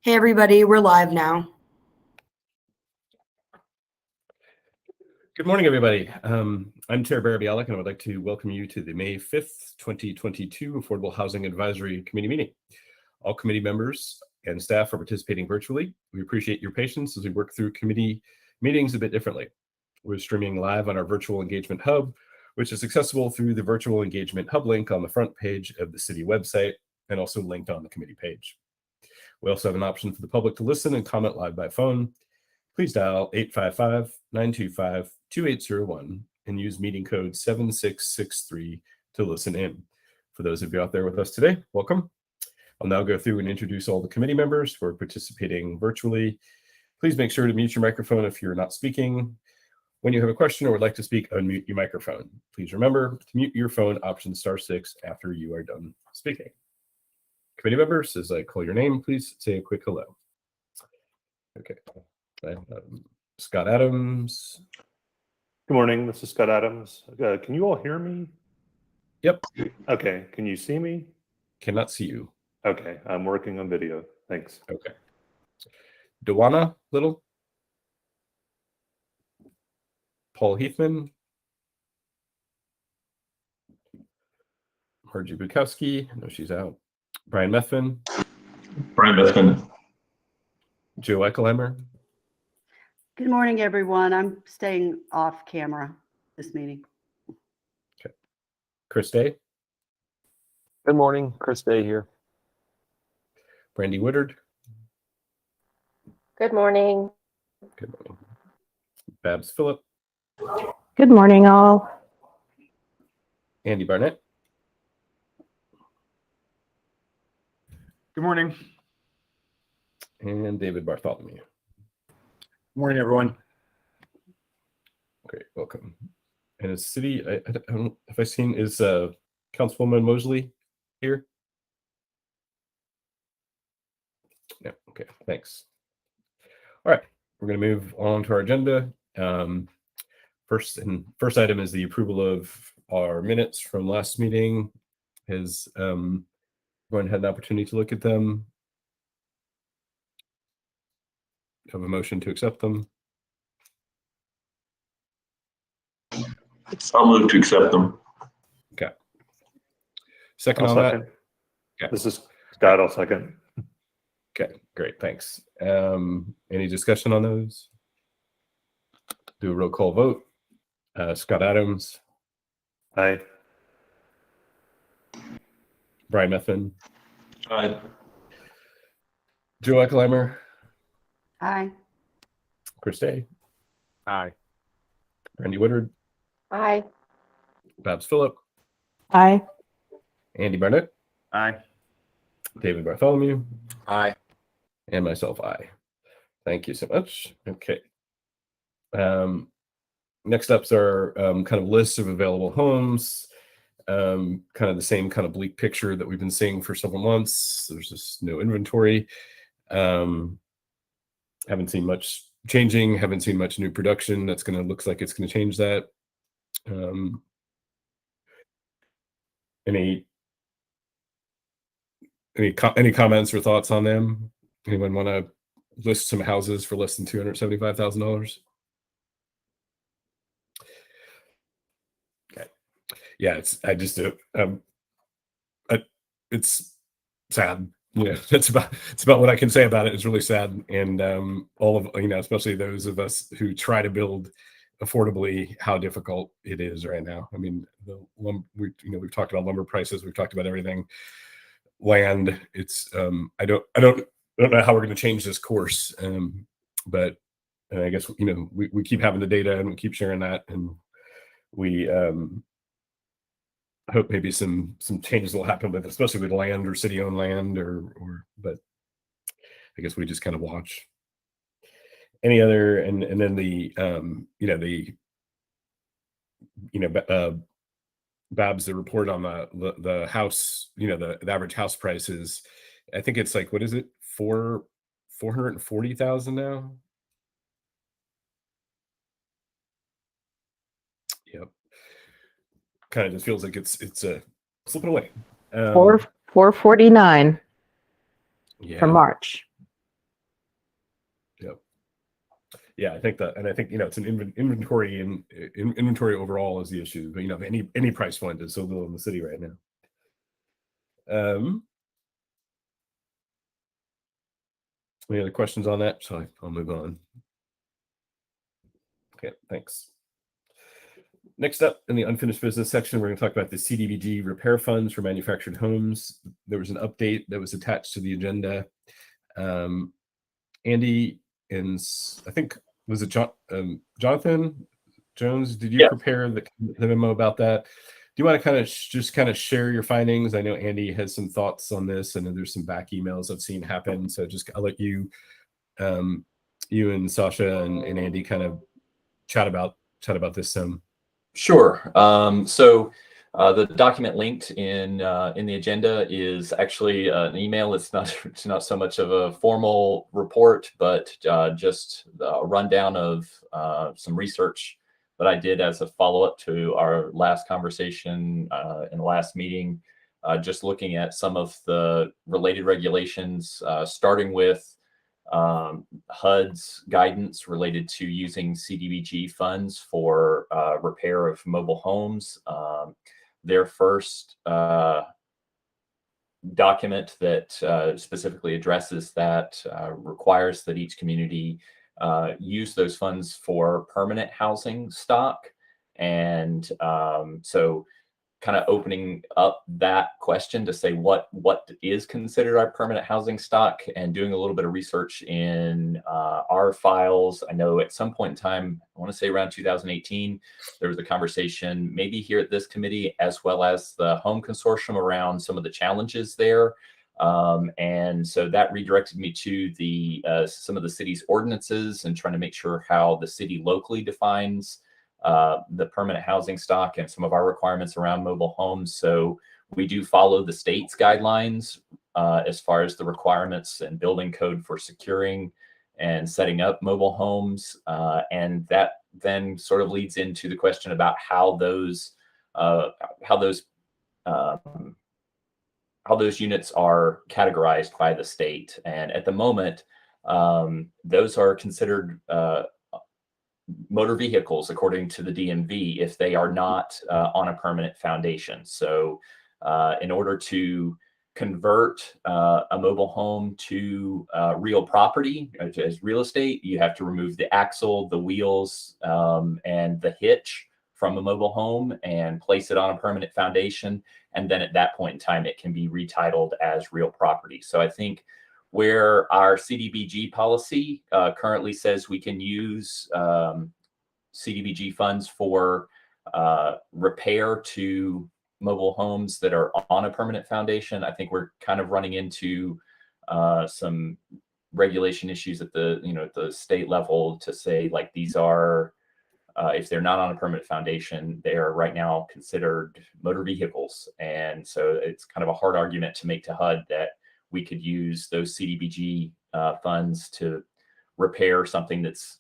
Hey everybody, we're live now. Good morning, everybody. I'm Chair Barry Bialik, and I would like to welcome you to the May 5th, 2022 Affordable Housing Advisory Committee meeting. All committee members and staff are participating virtually. We appreciate your patience as we work through committee meetings a bit differently. We're streaming live on our virtual engagement hub, which is accessible through the virtual engagement hub link on the front page of the city website and also linked on the committee page. We also have an option for the public to listen and comment live by phone. Please dial 855-925-2801 and use meeting code 7663 to listen in. For those of you out there with us today, welcome. I'll now go through and introduce all the committee members who are participating virtually. Please make sure to mute your microphone if you're not speaking. When you have a question or would like to speak, unmute your microphone. Please remember to mute your phone, option *6 after you are done speaking. Committee members, as I call your name, please say a quick hello. Okay. Scott Adams. Good morning, this is Scott Adams. Can you all hear me? Yep. Okay, can you see me? Cannot see you. Okay, I'm working on video. Thanks. Okay. Dewana Little. Paul Heathman. Margie Bukowski. No, she's out. Brian Methvin. Brian Methvin. Joe Eichelheimer. Good morning, everyone. I'm staying off camera this meeting. Okay. Chris Day. Good morning, Chris Day here. Brandy Woodard. Good morning. Good morning. Babs Phillip. Good morning, all. Andy Barnett. Good morning. And David Bartholomew. Good morning, everyone. Great, welcome. And as city, I don't know if I've seen, is Councilwoman Mosley here? Yeah, okay, thanks. All right, we're going to move on to our agenda. First item is the approval of our minutes from last meeting. Has everyone had an opportunity to look at them? Have a motion to accept them? I'll move to accept them. Okay. Second I'll on second. that? Okay. This is Scott, I'll second. Okay, great, thanks. Any discussion on those? Do a roll call vote. Scott Adams. Aye. Brian Methvin. Aye. Joe Eichelheimer. Aye. Chris Day. Aye. Brandy Woodard. Aye. Babs Phillip. Aye. Andy Barnett. Aye. David Bartholomew. Aye. And myself, aye. Thank you so much. Okay. Next up's our kind of list of available homes. Kind of the same kind of bleak picture that we've been seeing for several months. There's just no inventory. Haven't seen much changing. Haven't seen much new production. That's going to looks like it's going to change that. Any comments or thoughts on them? Anyone want to list some houses for less than $275,000? Okay. Yeah, it's sad. It's about what I can say about it. It's really sad, and all of especially those of us who try to build affordably, how difficult it is right now. I mean, we've talked about lumber prices. We've talked about everything. Land. It's I don't know how we're going to change this course, but I guess we keep having the data and we keep sharing that, and we hope maybe some changes will happen with, especially with land or city-owned land, but I guess we just kind of watch. Any other, and then Babs, the report on the house, the average house prices, I think it's like, what is it, 440,000 now? Yep. Kind of just feels like it's slipping away. 449 for March. yeah, I think that, and I think, it's an inventory and inventory overall is the issue, but any price point is so little in the city right now. Any other questions on that? So I'll move on. Okay, thanks. Next up in the unfinished business section, we're going to talk about the Cdbg repair funds for manufactured homes. There was an update that was attached to the agenda. Andy and I think, was it Jonathan Jones? Did you prepare the memo about that? Do you want to just share your findings? I know Andy has some thoughts on this, and then there's some back emails I've seen happen. So I'll let you, you and Sasha and Andy kind of chat about this some. Sure. So the document linked in the agenda is actually an email. It's not so much of a formal report, but just a rundown of some research that I did as a follow-up to our last conversation in the last meeting, just looking at some of the related regulations, starting with HUD's guidance related to using Cdbg funds for repair of mobile homes. Their first document that specifically addresses that requires that each community use those funds for permanent housing stock. And so kind of opening up that question to say what is considered our permanent housing stock, and doing a little bit of research in our files. I know at some point in time, I want to say around 2018, there was a conversation maybe here at this committee as well as the home consortium around some of the challenges there. And so that redirected me to the some of the city's ordinances and trying to make sure how the city locally defines the permanent housing stock and some of our requirements around mobile homes. So we do follow the state's guidelines as far as the requirements and building code for securing and setting up mobile homes. And that then sort of leads into the question about how those units are categorized by the state. And at the moment, those are considered motor vehicles according to the DMV if they are not on a permanent foundation. So in order to convert a mobile home to real property as real estate, you have to remove the axle, the wheels, and the hitch from a mobile home and place it on a permanent foundation. And then at that point in time, it can be retitled as real property. So I think where our Cdbg policy currently says we can use Cdbg funds for repair to mobile homes that are on a permanent foundation, I think we're kind of running into some regulation issues at the at the state level to say, like, these are if they're not on a permanent foundation, they are right now considered motor vehicles. And so it's kind of a hard argument to make to HUD that we could use those Cdbg funds to repair something that's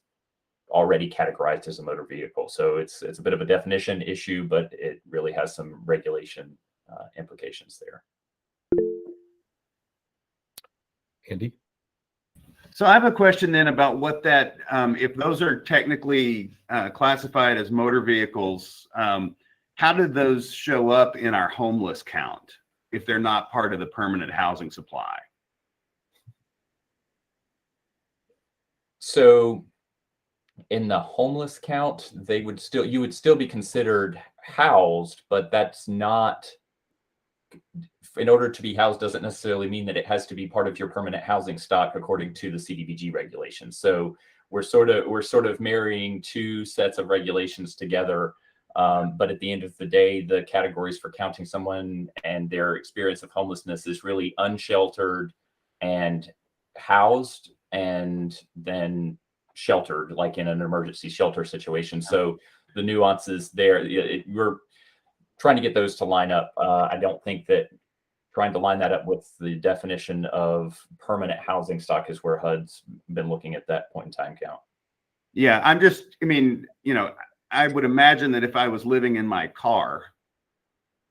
already categorized as a motor vehicle. So it's a bit of a definition issue, but it really has some regulation implications there. Andy? So I have a question then about what that, if those are technically classified as motor vehicles, how did those show up in our homeless count if they're not part of the permanent housing supply? So in the homeless count, you would still be considered housed, but that's not, in order to be housed doesn't necessarily mean that it has to be part of your permanent housing stock according to the Cdbg regulations. So we're sort of marrying two sets of regulations together. But at the end of the day, the categories for counting someone and their experience of homelessness is really unsheltered and housed, and then sheltered, like in an emergency shelter situation. So the nuances there, we're trying to get those to line up. I don't think that trying to line that up with the definition of permanent housing stock is where HUD's been looking at that point in time count. Yeah, I would imagine that if I was living in my car,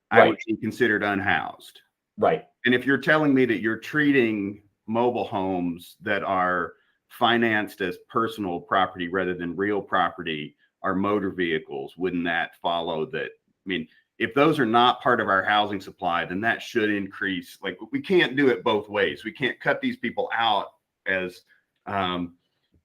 I would be considered unhoused. Right. And if you're telling me that you're treating mobile homes that are financed as personal property rather than real property are motor vehicles, wouldn't that follow that? I mean, if those are not part of our housing supply, then that should increase. Like, we can't do it both ways. We can't cut these people out as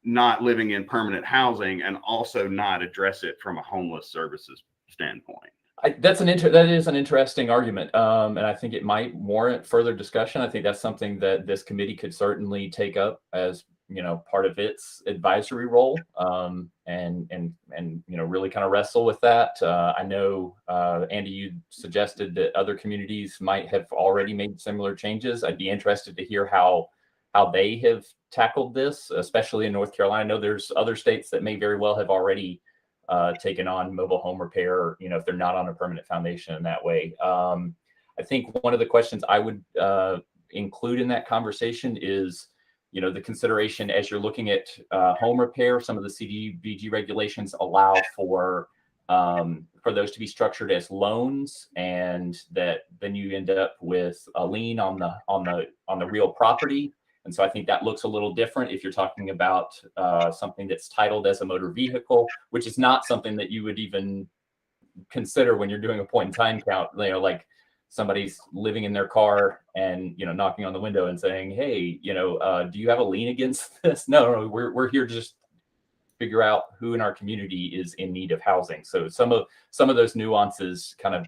not living in permanent housing and also not address it from a homeless services standpoint. That is an interesting argument, and I think it might warrant further discussion. I think that's something that this committee could certainly take up as, you know, part of its advisory role, and you know, really kind of wrestle with that. I know, Andy, you suggested that other communities might have already made similar changes. I'd be interested to hear how they have tackled this, especially in North Carolina. I know there's other states that may very well have already taken on mobile home repair, you know, if they're not on a permanent foundation in that way. I think one of the questions I would include in that conversation is, you know, the consideration as you're looking at home repair. Some of the Cdbg regulations allow for those to be structured as loans, and that then you end up with a lien on the real property. And so I think that looks a little different if you're talking about something that's titled as a motor vehicle, which is not something that you would even consider when you're doing a point in time count. You know, like somebody's living in their car and, you know, knocking on the window and saying, hey, you know, do you have a lien against this? No, we're here to just figure out who in our community is in need of housing. So some of those nuances kind of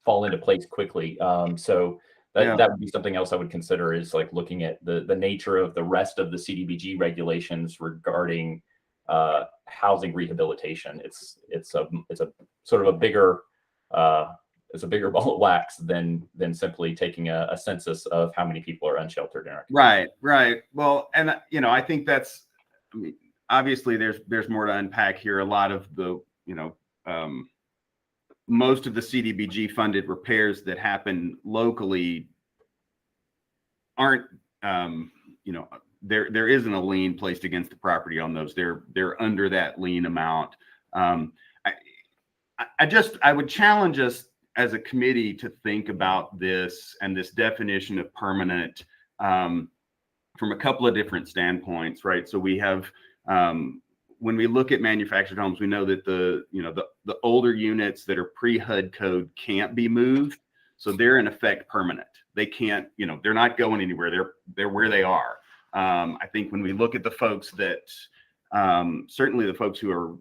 fall into place quickly. So that would be something else I would consider, is like looking at the nature of the rest of the Cdbg regulations regarding housing rehabilitation. It's a sort of a bigger it's a bigger ball of wax than simply taking a census of how many people are unsheltered in our community. Right. Well, and you know, I think that's, I mean, obviously there's more to unpack here. A lot of the, you know, most of the Cdbg funded repairs that happen locally aren't, you know, there isn't a lien placed against the property on those. They're under that lien amount. I would challenge us as a committee to think about this and this definition of permanent from a couple of different standpoints, right? So we have, when we look at manufactured homes, we know that the older units that are pre-HUD code can't be moved. So they're in effect permanent. They can't, you know, they're not going anywhere. They're where they are. I think when we look at the folks that, certainly the folks who are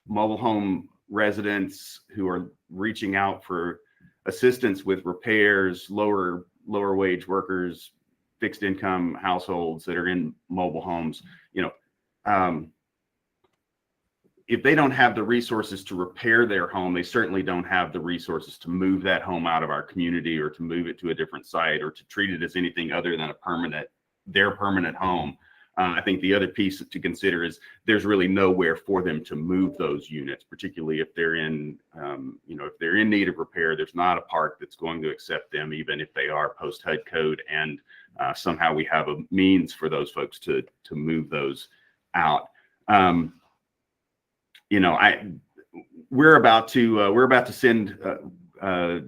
mobile home residents who are reaching out for assistance with repairs, lower wage workers, fixed income households that are in mobile homes, you know, if they don't have the resources to repair their home, they certainly don't have the resources to move that home out of our community or to move it to a different site or to treat it as anything other than their permanent home. I think the other piece to consider is there's really nowhere for them to move those units, particularly if they're in, you know, if they're in need of repair. There's not a park that's going to accept them, even if they are post HUD code, and somehow we have a means for those folks to move those out. You know, we're about to send a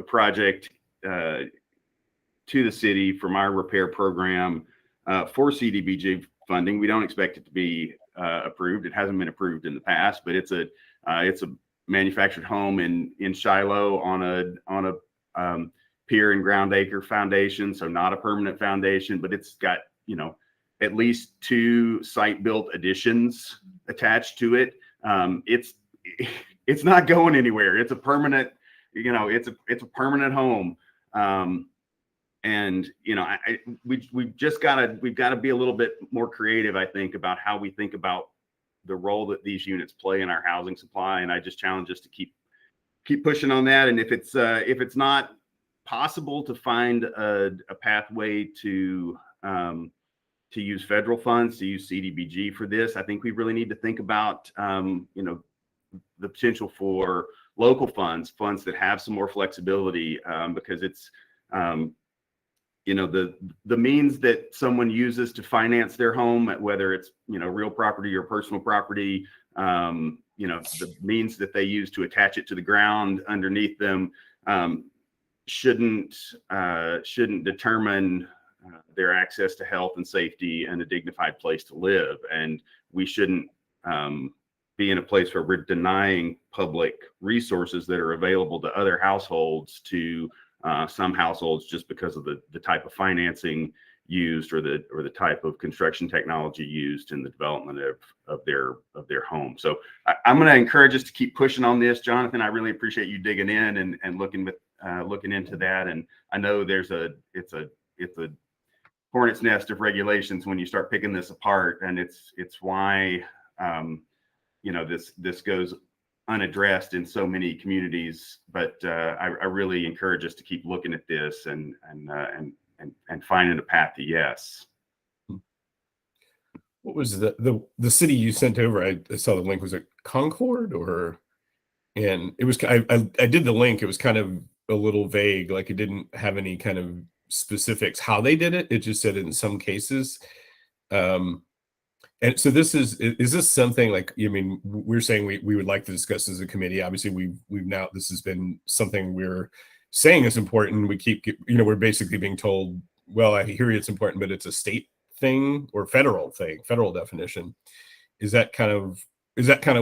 project to the city from our repair program for Cdbg funding. We don't expect it to be approved. It hasn't been approved in the past, but it's a manufactured home in Shiloh on a pier and ground acre foundation. So not a permanent foundation, but it's got, you know, at least 2 site built additions attached to it. It's not going anywhere. It's a permanent, you know, it's a permanent home. And, you know, we've got to be a little bit more creative, I think, about how we think about the role that these units play in our housing supply. And I just challenge us to keep pushing on that. And if it's not possible to find a pathway to use federal funds, to use Cdbg for this, I think we really need to think about, you know, the potential for local funds that have some more flexibility, because it's, you know, the means that someone uses to finance their home, whether it's, you know, real property or personal property, you know, the means that they use to attach it to the ground underneath them, shouldn't determine their access to health and safety and a dignified place to live. And we shouldn't be in a place where we're denying public resources that are available to other households to some households just because of the type of financing used or the type of construction technology used in the development of their home. So I'm going to encourage us to keep pushing on this, Jonathan. I really appreciate you digging in and looking into that. And I know it's a hornet's nest of regulations when you start picking this apart, and it's why this goes unaddressed in so many communities. But I really encourage us to keep looking at this and finding a path to yes. What was the city you sent over? I saw the link. Was it Concord and it was, I did the link. It was kind of a little vague. Like it didn't have any kind of specifics how they did it. It just said in some cases. And so is this something like, I mean, we're saying we would like to discuss as a committee. Obviously we've now, this has been something we're saying is important. We keep, we're basically being told, well, I hear it's important, but it's a state thing or federal definition. Is that kind of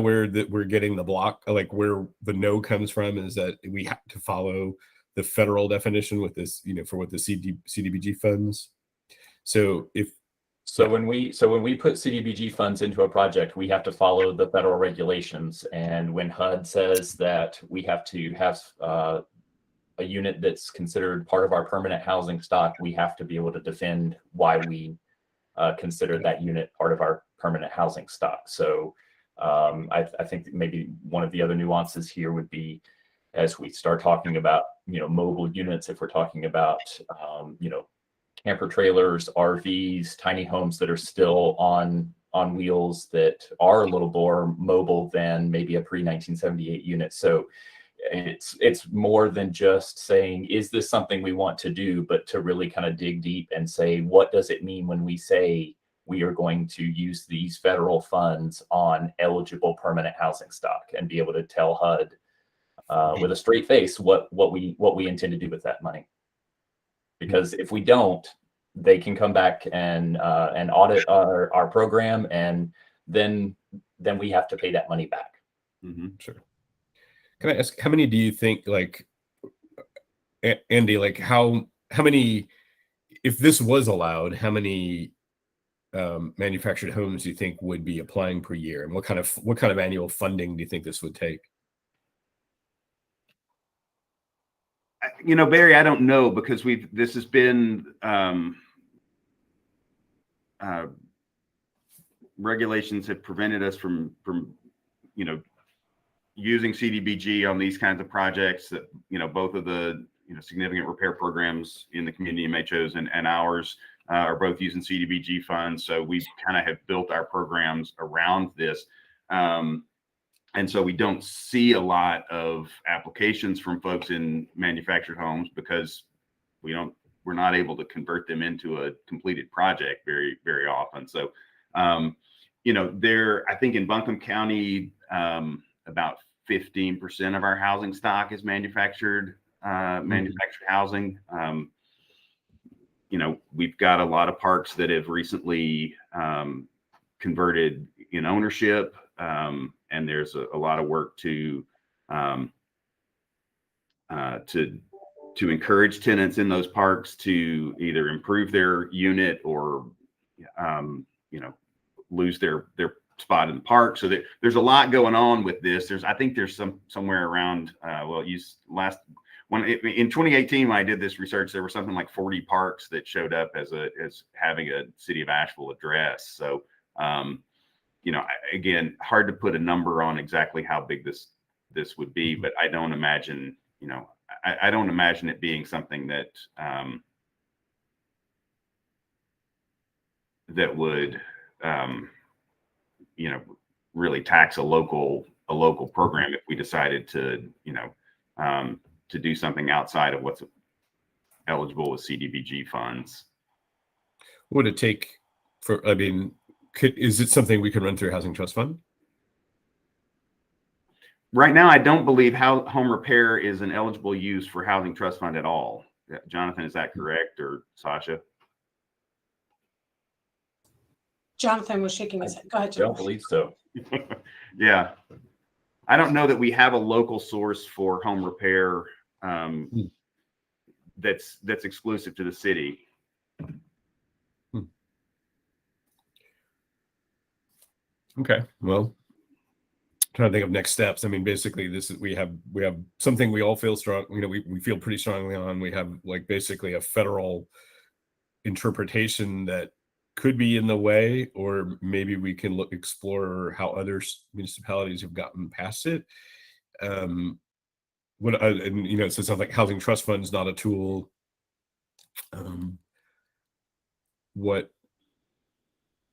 where we're getting the block, like where the no comes from, is that we have to follow the federal definition with this, for what the CDBG funds. So when we put CDBG funds into a project, we have to follow the federal regulations. And when HUD says that we have to have a unit that's considered part of our permanent housing stock, we have to be able to defend why we consider that unit part of our permanent housing stock. So I think that maybe one of the other nuances here would be, as we start talking about, mobile units, if we're talking about, camper trailers, RVs, tiny homes that are still on wheels that are a little more mobile than maybe a pre-1978 unit. So it's more than just saying, is this something we want to do, but to really kind of dig deep and say, what does it mean when we say we are going to use these federal funds on eligible permanent housing stock, and be able to tell HUD with a straight face what we intend to do with that money. Because if we don't, they can come back and audit our program, and then we have to pay that money back. Mm-hmm. Sure. Can I ask, how many do you think, like, Andy, like how many, if this was allowed, how many manufactured homes do you think would be applying per year, and what kind of annual funding do you think this would take? Barry, I don't know, because this has been regulations have prevented us from using CDBG on these kinds of projects. That both of the significant repair programs in the community, MHOs and ours, are both using CDBG funds. So we kind of have built our programs around this. And so we don't see a lot of applications from folks in manufactured homes, because we're not able to convert them into a completed project very, very often. So, I think in Buncombe County, about 15% of our housing stock is manufactured housing. We've got a lot of parks that have recently converted in ownership. And there's a lot of work to encourage tenants in those parks to either improve their unit or lose their spot in the park. So there's a lot going on with this. I think there's somewhere around in 2018 when I did this research, there were something like 40 parks that showed up as having a City of Asheville address. So again, hard to put a number on exactly how big this would be, but I don't imagine, I don't imagine it being something that that would, really tax a local program if we decided to do something outside of what's eligible with CDBG funds. What would it take is it something we could run through a housing trust fund? Right now, I don't believe home repair is an eligible use for housing trust fund at all. Jonathan, is that correct, or Sasha? Jonathan was shaking his head. Go ahead, I don't Jonathan. believe so. Yeah. I don't know that we have a local source for home repair that's exclusive to the city. Okay, well, trying to think of next steps. I mean, basically, this is we have something we all feel strong. You know, we feel pretty strongly on. We have like basically a federal interpretation that could be in the way, or maybe we can explore how other municipalities have gotten past it. And you know, so it sounds like housing trust fund is not a tool.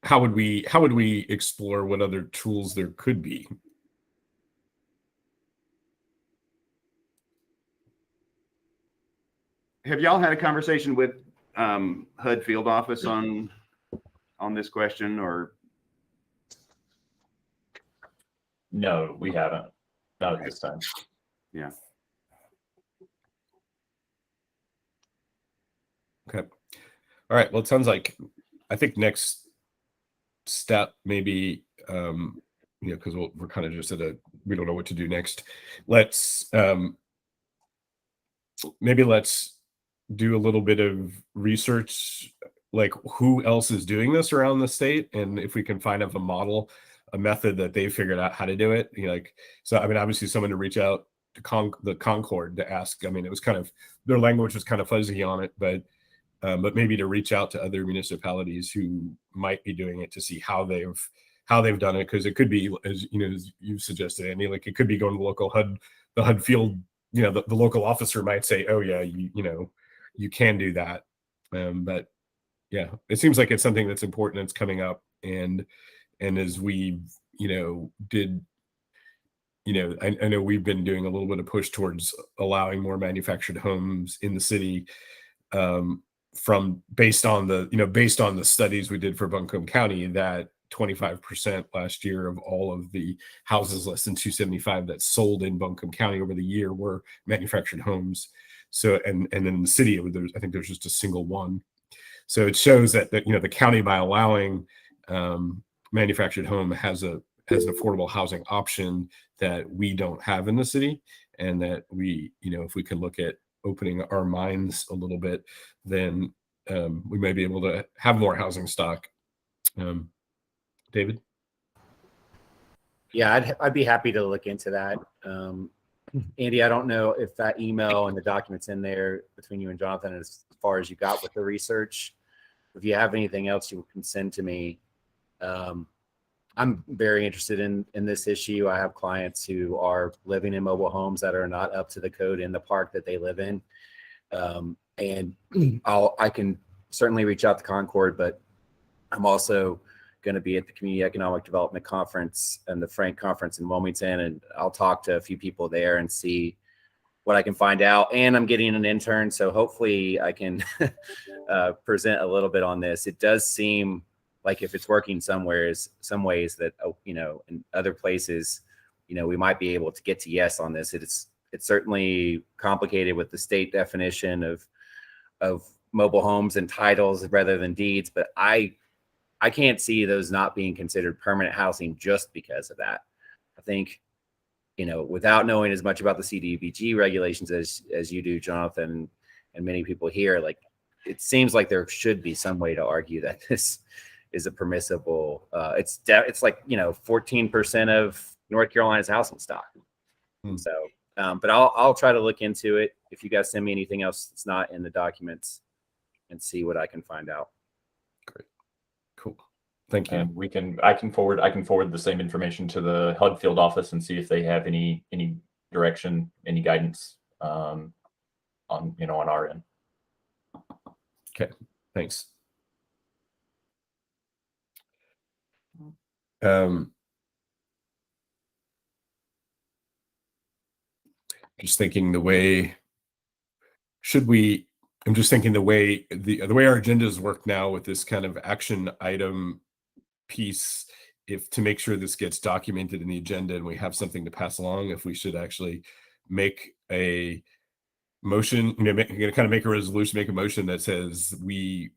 How would we explore what other tools there could be? Have y'all had a conversation with HUD field office on this question, or? No, we haven't. Not at this time. Yeah. Okay. All right. Well, it sounds like I think next step maybe you know, because we're kind of just we don't know what to do next. Let's maybe let's do a little bit of research, like who else is doing this around the state, and if we can find a model, a method that they figured out how to do it. You know, like, so I mean, obviously someone to reach out to the Concord to ask. I mean, it was kind of, their language was kind of fuzzy on it, but maybe to reach out to other municipalities who might be doing it to see how they've done it, because it could be, as you know, as you suggested, Andy, like it could be going to the local HUD field. You know, the local officer might say, "Oh yeah, you know, you can do that." But yeah, it seems like it's something that's important. It's coming up, and as we, you know, I know we've been doing a little bit of push towards allowing more manufactured homes in the city. Based on the studies we did for Buncombe County, that 25% last year of all of the houses less than 275 that sold in Buncombe County over the year were manufactured homes. So, and in the city, I think there's just a single one. So it shows that you know, the county, by allowing manufactured home, has an affordable housing option that we don't have in the city, and that we, you know, if we can look at opening our minds a little bit, then we may be able to have more housing stock. David? Yeah, I'd be happy to look into that. Andy, I don't know if that email and the documents in there between you and Jonathan, as far as you got with the research, if you have anything else you can send to me. I'm very interested in this issue. I have clients who are living in mobile homes that are not up to the code in the park that they live in. And I can certainly reach out to Concord, but I'm also going to be at the Community Economic Development Conference and the Frank Conference in Wilmington, and I'll talk to a few people there and see what I can find out. And I'm getting an intern, so hopefully I can present a little bit on this. It does seem like if it's working some ways that, you know, in other places, you know, we might be able to get to yes on this. It's certainly complicated with the state definition of mobile homes and titles rather than deeds, but I can't see those not being considered permanent housing just because of that. I think, you know, without knowing as much about the Cdbg regulations as you do, Jonathan, and many people here, like, it seems like there should be some way to argue that this is a permissible. It's like, you know, 14% of North Carolina's housing stock. So, but I'll try to look into it. If you guys send me anything else that's not in the documents, and see what I can find out. Great. Cool. Thank you. And I can forward the same information to the HUD field office and see if they have any direction, any guidance on our end. Okay. Thanks. Just thinking the way our agendas work now with this kind of action item piece, if to make sure this gets documented in the agenda and we have something to pass along, if we should actually make a motion, kind of make a resolution, make a motion that says the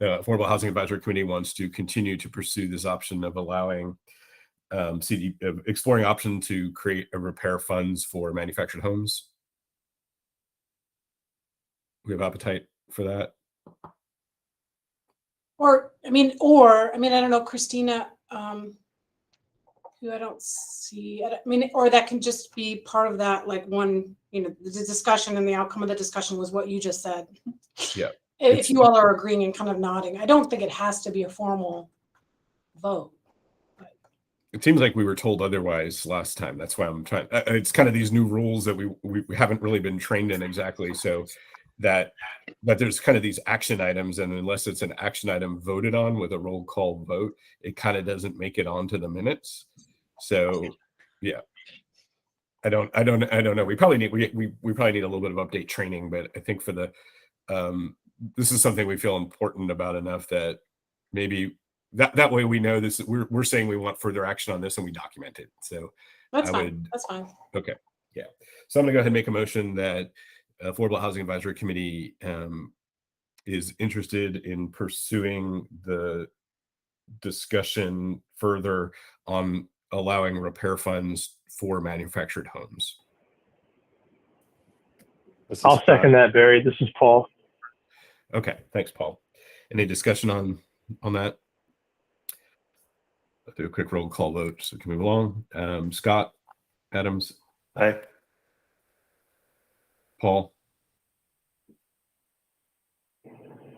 Affordable Housing Advisory Committee wants to continue to pursue this option of allowing exploring option to create a repair funds for manufactured homes. We have appetite for that. Or I don't know, Christina, who I don't see. Or that can just be part of that, like one, the discussion and the outcome of the discussion was what you just said. Yeah. If you all are agreeing and kind of nodding, I don't think it has to be a formal vote. It seems like we were told otherwise last time. That's why I'm trying. It's kind of these new rules that we haven't really been trained in exactly. So that there's kind of these action items, and unless it's an action item voted on with a roll call vote, it kind of doesn't make it onto the minutes. So yeah, I don't know. We probably need a little bit of update training, but I think for the this is something we feel important about enough that maybe that way we know this. We're saying we want further action on this, and we document it. So that's fine. That's fine. Okay, yeah. So I'm gonna go ahead and make a motion that Affordable Housing Advisory Committee is interested in pursuing the discussion further on allowing repair funds for manufactured homes. I'll second that, Barry. This is Paul. Okay, thanks, Paul. Any discussion on that? I'll do a quick roll call vote so we can move along. Scott Adams. Aye. Paul.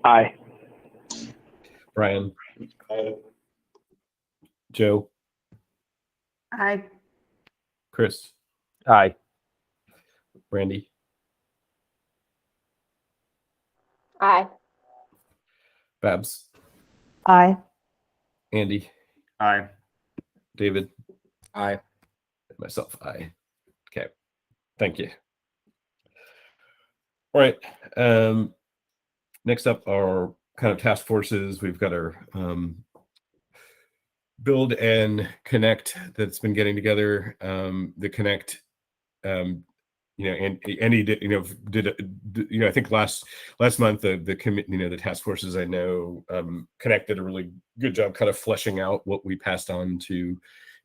Aye. Brian. Aye. Joe. Aye. Chris. Aye. Brandy. Aye. Babs. Aye. Andy. Aye. David. Aye. Myself, aye. Okay, thank you. All right. Next up are kind of task forces. We've got our build and connect that's been getting together. The connect, and Andy did I think last month the committee, the task forces I know connect did a really good job kind of fleshing out what we passed on to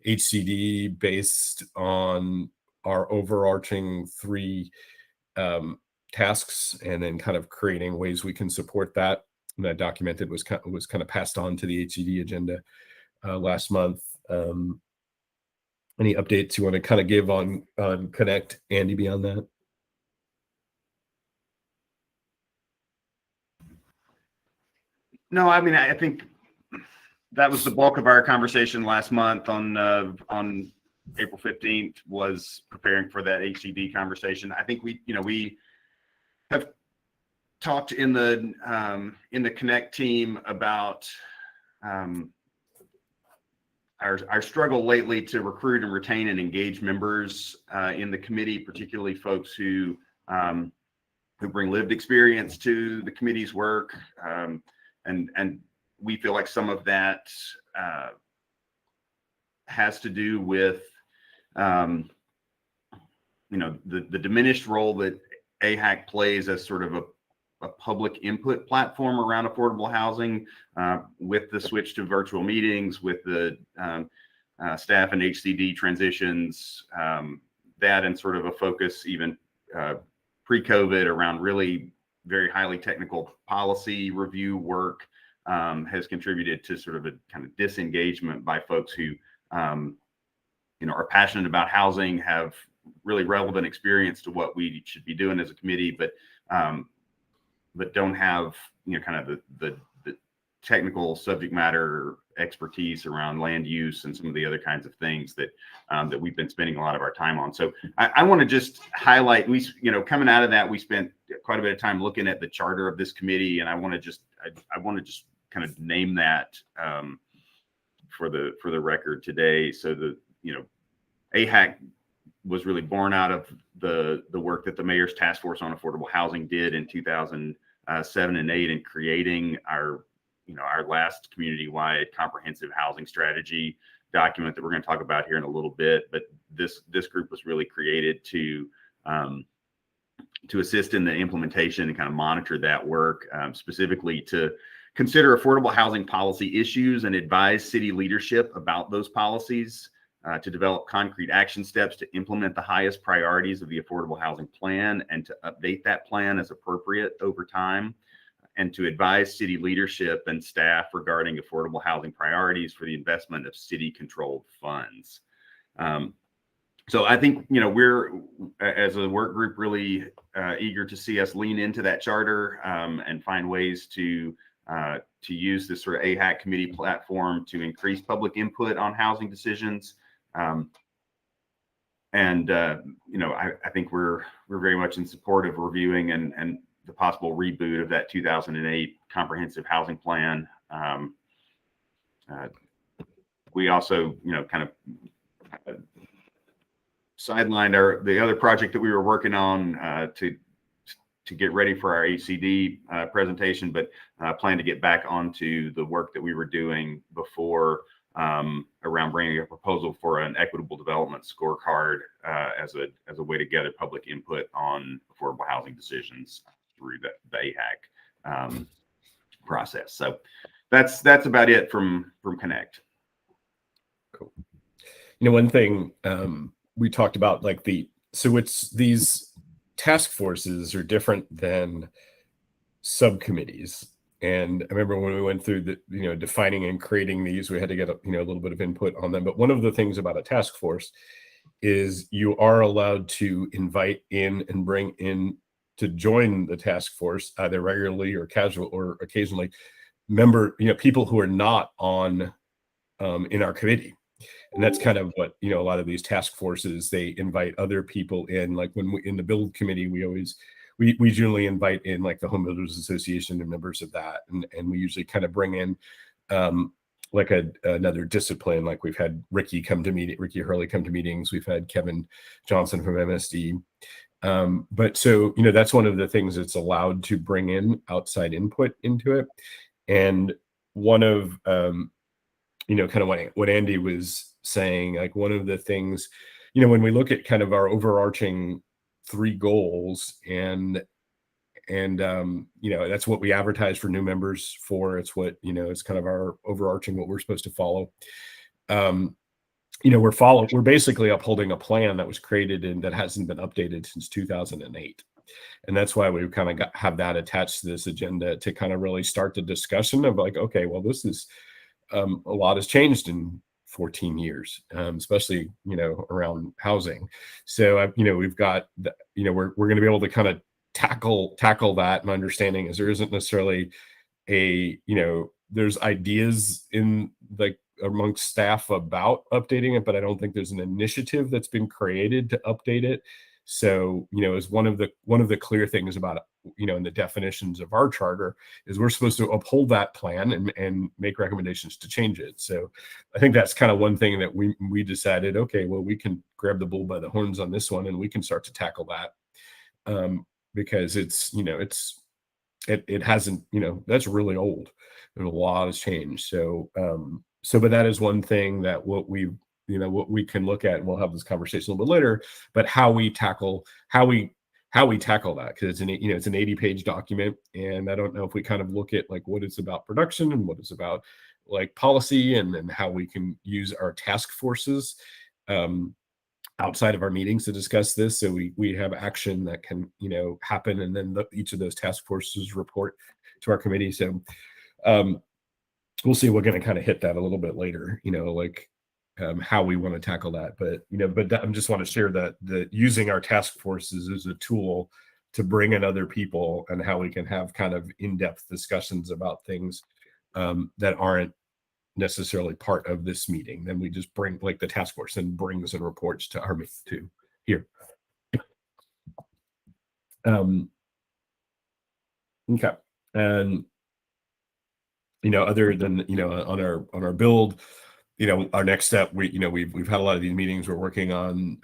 HCD based on our overarching 3 tasks, and then kind of creating ways we can support that. And that documented was kind of passed on to the HCD agenda last month. Any updates you want to kind of give on Connect, Andy, beyond that? No, I think that was the bulk of our conversation last month on April 15th, was preparing for that HCD conversation. I think we have talked in the Connect team about our struggle lately to recruit and retain and engage members in the committee, particularly folks who bring lived experience to the committee's work, and we feel like some of that has to do with the diminished role that AHAC plays as sort of a public input platform around affordable housing, with the switch to virtual meetings, with the staff and HCD transitions, that and sort of a focus even pre-COVID around really very highly technical policy review work, has contributed to sort of a kind of disengagement by folks who are passionate about housing, have really relevant experience to what we should be doing as a committee, but don't have kind of the technical subject matter expertise around land use and some of the other kinds of things that we've been spending a lot of our time on. So I want to just highlight, coming out of that, we spent quite a bit of time looking at the charter of this committee, and I want to just kind of name that for the record today. So AHAC was really born out of the work that the Mayor's Task Force on Affordable Housing did in 2007 and 8 in creating our last community-wide comprehensive housing strategy document that we're going to talk about here in a little bit. But this group was really created to to assist in the implementation and kind of monitor that work, specifically to consider affordable housing policy issues and advise city leadership about those policies, to develop concrete action steps to implement the highest priorities of the affordable housing plan and to update that plan as appropriate over time, and to advise city leadership and staff regarding affordable housing priorities for the investment of city controlled funds. So I think, you know, we're, as a work group, really eager to see us lean into that charter and find ways to use this sort of AHAC committee platform to increase public input on housing decisions. You know, I think we're very much in support of reviewing and the possible reboot of that 2008 comprehensive housing plan. We also, you know, kind of sidelined the other project that we were working on to get ready for our HCD presentation, but plan to get back onto the work that we were doing before around bringing a proposal for an equitable development scorecard as a way to gather public input on affordable housing decisions through the AHAC process. So that's about it from Connect. Cool. You know, one thing we talked about, like so it's these task forces are different than subcommittees. And I remember when we went through the, you know, defining and creating these, we had to get a little bit of input on them. But one of the things about a task force is you are allowed to invite in and bring in to join the task force either regularly or casual or occasionally people who are not on in our committee. And that's kind of what, you know, a lot of these task forces, they invite other people in. Like when we in the build committee, we generally invite in like the Home Builders Association and members of that, and we usually kind of bring in like another discipline. Like we've had Ricky Hurley come to meetings. We've had Kevin Johnson from MSD. But so, you know, that's one of the things that's allowed to bring in outside input into it. And one of you know, kind of what Andy was saying, like one of the things, you know, when we look at kind of our overarching 3 goals and you know, that's what we advertise for new members for. It's what, you know, it's kind of our overarching, what we're supposed to follow. You know, we're basically upholding a plan that was created and that hasn't been updated since 2008. And that's why we kind of have that attached to this agenda to kind of really start the discussion of like, okay, well, this is a lot has changed in 14 years, especially, you know, around housing. So, you know, we've got, you know, we're going to be able to kind of tackle that. My understanding is there isn't necessarily you know, there's ideas in like amongst staff about updating it, but I don't think there's an initiative that's been created to update it. So, you know, as one of the clear things about, you know, in the definitions of our charter is we're supposed to uphold that plan and make recommendations to change it. So I think that's kind of one thing that we decided, okay, well, we can grab the bull by the horns on this one and we can start to tackle that because it's, you know, it hasn't, you know, that's really old. There's a lot has changed. So, but that is one thing that what we can look at, and we'll have this conversation a little bit later, but how we tackle that, because it's it's an 80-page document, and I don't know if we kind of look at like what it's about production and what it's about like policy, and then how we can use our task forces outside of our meetings to discuss this, so we have action that can, you know, happen, and then each of those task forces report to our committee. So we'll see. We're going to kind of hit that a little bit later, you know, like how we want to tackle that. But, you know, I just want to share that using our task forces as a tool to bring in other people and how we can have kind of in-depth discussions about things that aren't necessarily part of this meeting. Then we just bring, like the task force and brings and reports to our meeting too here. Okay. And, you know, other than, you know, on our build, you know, our next step, we've had a lot of these meetings. We're working on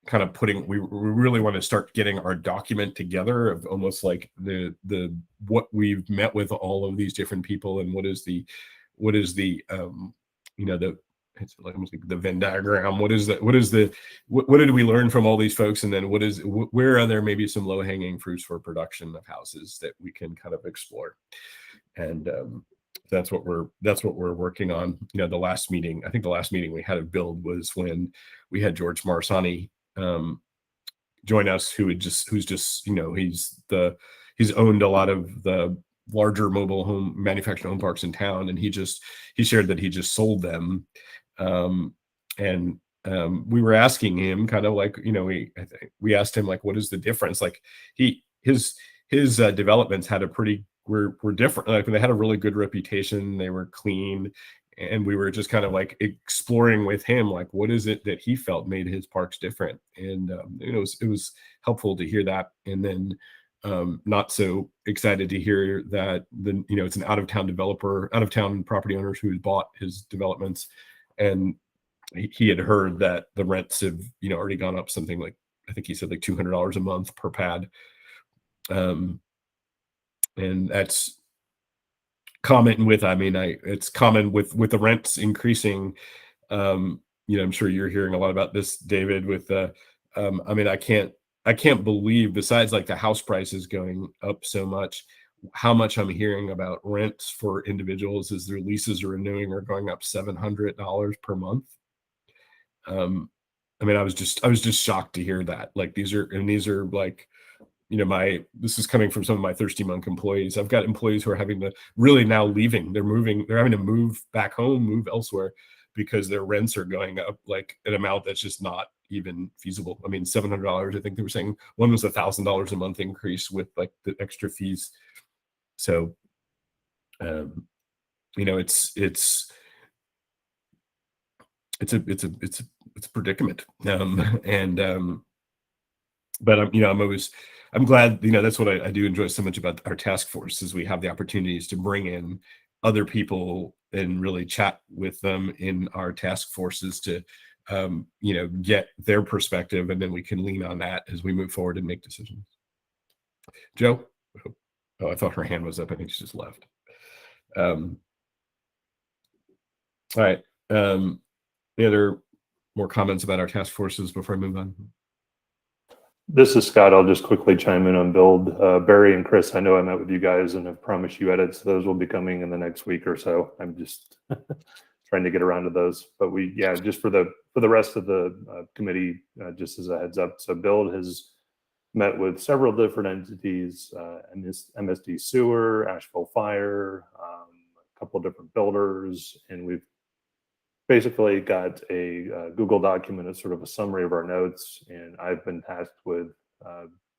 kind of we really want to start getting our document together of almost like the what we've met with all of these different people, and what is the you know, it's like almost like the Venn diagram. What is that? What did we learn from all these folks? And then where are there maybe some low hanging fruits for production of houses that we can kind of explore? And that's what we're working on. You know, the last meeting we had of Build was when we had George Marsani join us, who's just, you know, he's owned a lot of the larger mobile home manufactured home parks in town, and he shared that he just sold them. And we were asking him kind of like, you know, we asked him like, what is the difference? Like his developments had were different. Like they had a really good reputation. They were clean. And we were just kind of like exploring with him, like, what is it that he felt made his parks different? And, you know, it was helpful to hear that. And then not so excited to hear that you know, it's an out-of-town property owners who had bought his developments. And he had heard that the rents have, you know, already gone up something like, I think he said like $200 a month per pad. And that's common with, it's common with the rents increasing. You know, I'm sure you're hearing a lot about this, David, with I can't believe, besides like the house prices going up so much, how much I'm hearing about rents for individuals as their leases are renewing are going up $700 per month. I was just shocked to hear that. Like these are like, you know, this is coming from some of my Thirsty Monk employees. I've got employees who are having to really now leaving. They're having to move back home, move elsewhere because their rents are going up like an amount that's just not even feasible. I mean, $700, I think they were saying one was $1,000 a month increase with like the extra fees. So, you know, it's a predicament. But you know, I'm glad, you know, that's what I do enjoy so much about our task force is we have the opportunities to bring in other people and really chat with them in our task forces to, you know, get their perspective, and then we can lean on that as we move forward and make decisions. Joe? Oh, I thought her hand was up. I think she just left. All right. Any other more comments about our task forces before I move on? This is Scott. I'll just quickly chime in on Build. Barry and Chris, I know I met with you guys and have promised you edits. Those will be coming in the next week or so. I'm just trying to get around to those. But just for the rest of the committee, just as a heads up. So Build has met with several different entities, MSD Sewer, Asheville Fire, a couple of different builders, and we've basically got a Google document as sort of a summary of our notes, and I've been tasked with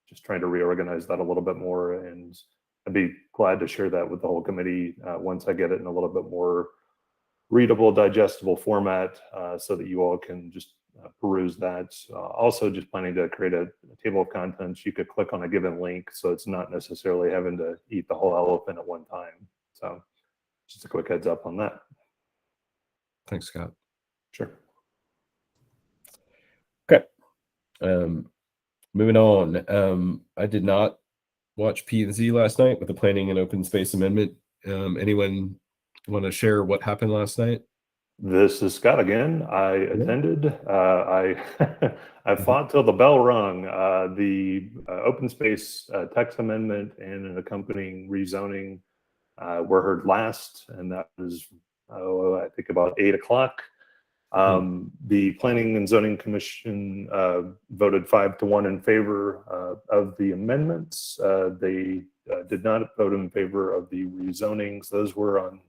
just trying to reorganize that a little bit more, and I'd be glad to share that with the whole committee once I get it in a little bit more readable, digestible format so that you all can just peruse that. Also just planning to create a table of contents. You could click on a given link, so it's not necessarily having to eat the whole elephant at one time. So just a quick heads up on that. Thanks, Scott. Sure. Okay. Moving on. I did not watch P&Z last night with the Planning and Open Space Amendment. Anyone want to share what happened last night? This is Scott again. I attended. I fought till the bell rung. The open space text amendment and an accompanying rezoning were heard last, and that was I think about 8 o'clock. The Planning and Zoning Commission voted 5-1 in favor of the amendments. They did not vote in favor of the rezonings. Those were on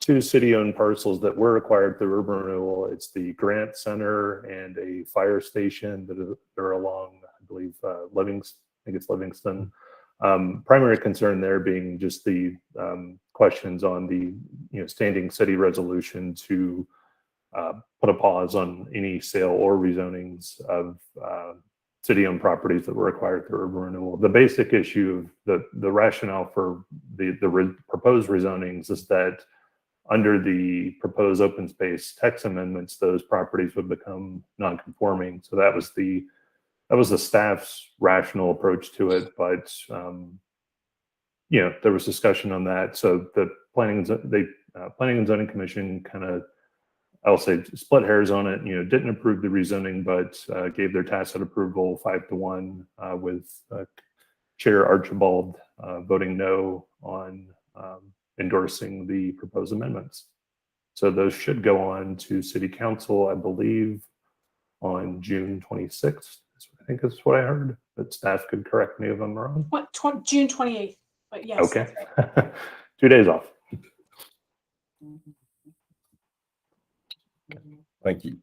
2 city-owned parcels that were acquired through urban renewal. It's the Grant Center and a fire station that are along, I believe, Livingston. I think it's Livingston. Primary concern there being just the questions on the standing city resolution to put a pause on any sale or rezonings of city-owned properties that were acquired through urban renewal. The basic issue of the rationale for the proposed rezonings is that under the proposed open space text amendments, those properties would become non-conforming. So that was the staff's rational approach to it, but there was discussion on that. So the Planning and Zoning Commission kind of I'll say split hairs on it. Didn't approve the rezoning, but gave their tacit approval 5-1 with Chair Archibald voting no on endorsing the proposed amendments. So those should go on to City Council, I believe, on June 26th. I think that's what I heard. But staff could correct me if I'm wrong. What, June 28th, but yes. Okay. 2 days off. Thank you.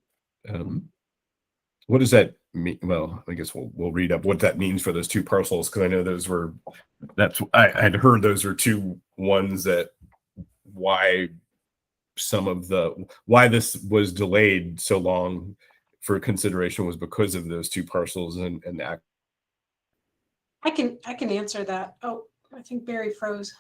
What does that mean? Well, I guess we'll read up what that means for those two parcels, because I know those were, I had heard those are two ones that why this was delayed so long for consideration was because of those two parcels and that. I can answer that. Oh, I think Barry froze.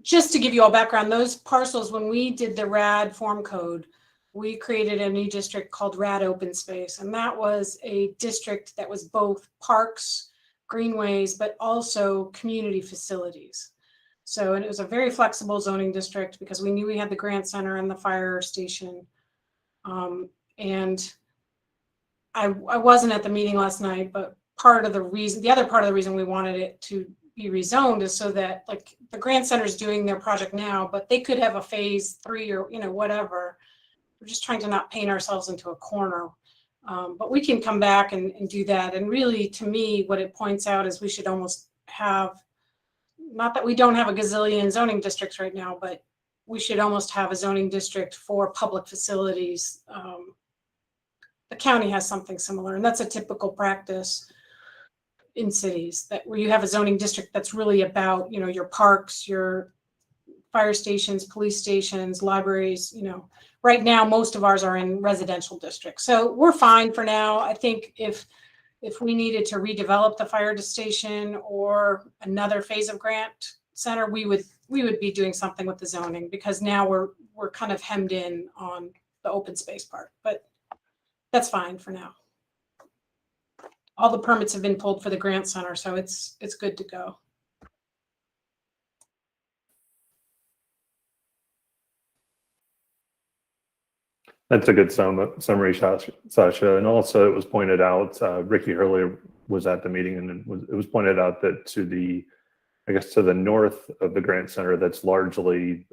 Just to give you all background, those parcels, when we did the RAD form code, we created a new district called RAD Open Space. And that was a district that was both parks, greenways, but also community facilities. So, and it was a very flexible zoning district because we knew we had the Grant Center and the fire station. And I wasn't at the meeting last night, but the other part of the reason we wanted it to be rezoned is so that, like, the Grant Center is doing their project now, but they could have a phase 3 or whatever. We're just trying to not paint ourselves into a corner, but we can come back and do that. And really, to me, what it points out is we should almost have, not that we don't have a gazillion zoning districts right now, but we should almost have a zoning district for public facilities. The county has something similar, and that's a typical practice in cities, that where you have a zoning district that's really about, your parks, your fire stations, police stations, libraries. Right now, most of ours are in residential districts. So we're fine for now. I think if we needed to redevelop the fire station or another phase of Grant Center, we would be doing something with the zoning, because now we're kind of hemmed in on the open space part, but that's fine for now. All the permits have been pulled for the Grant Center, so it's good to go. That's a good summary, Sasha. And also, it was pointed out, Ricky Hurley was at the meeting, and it was pointed out that to the north of the Grant Center, that's largely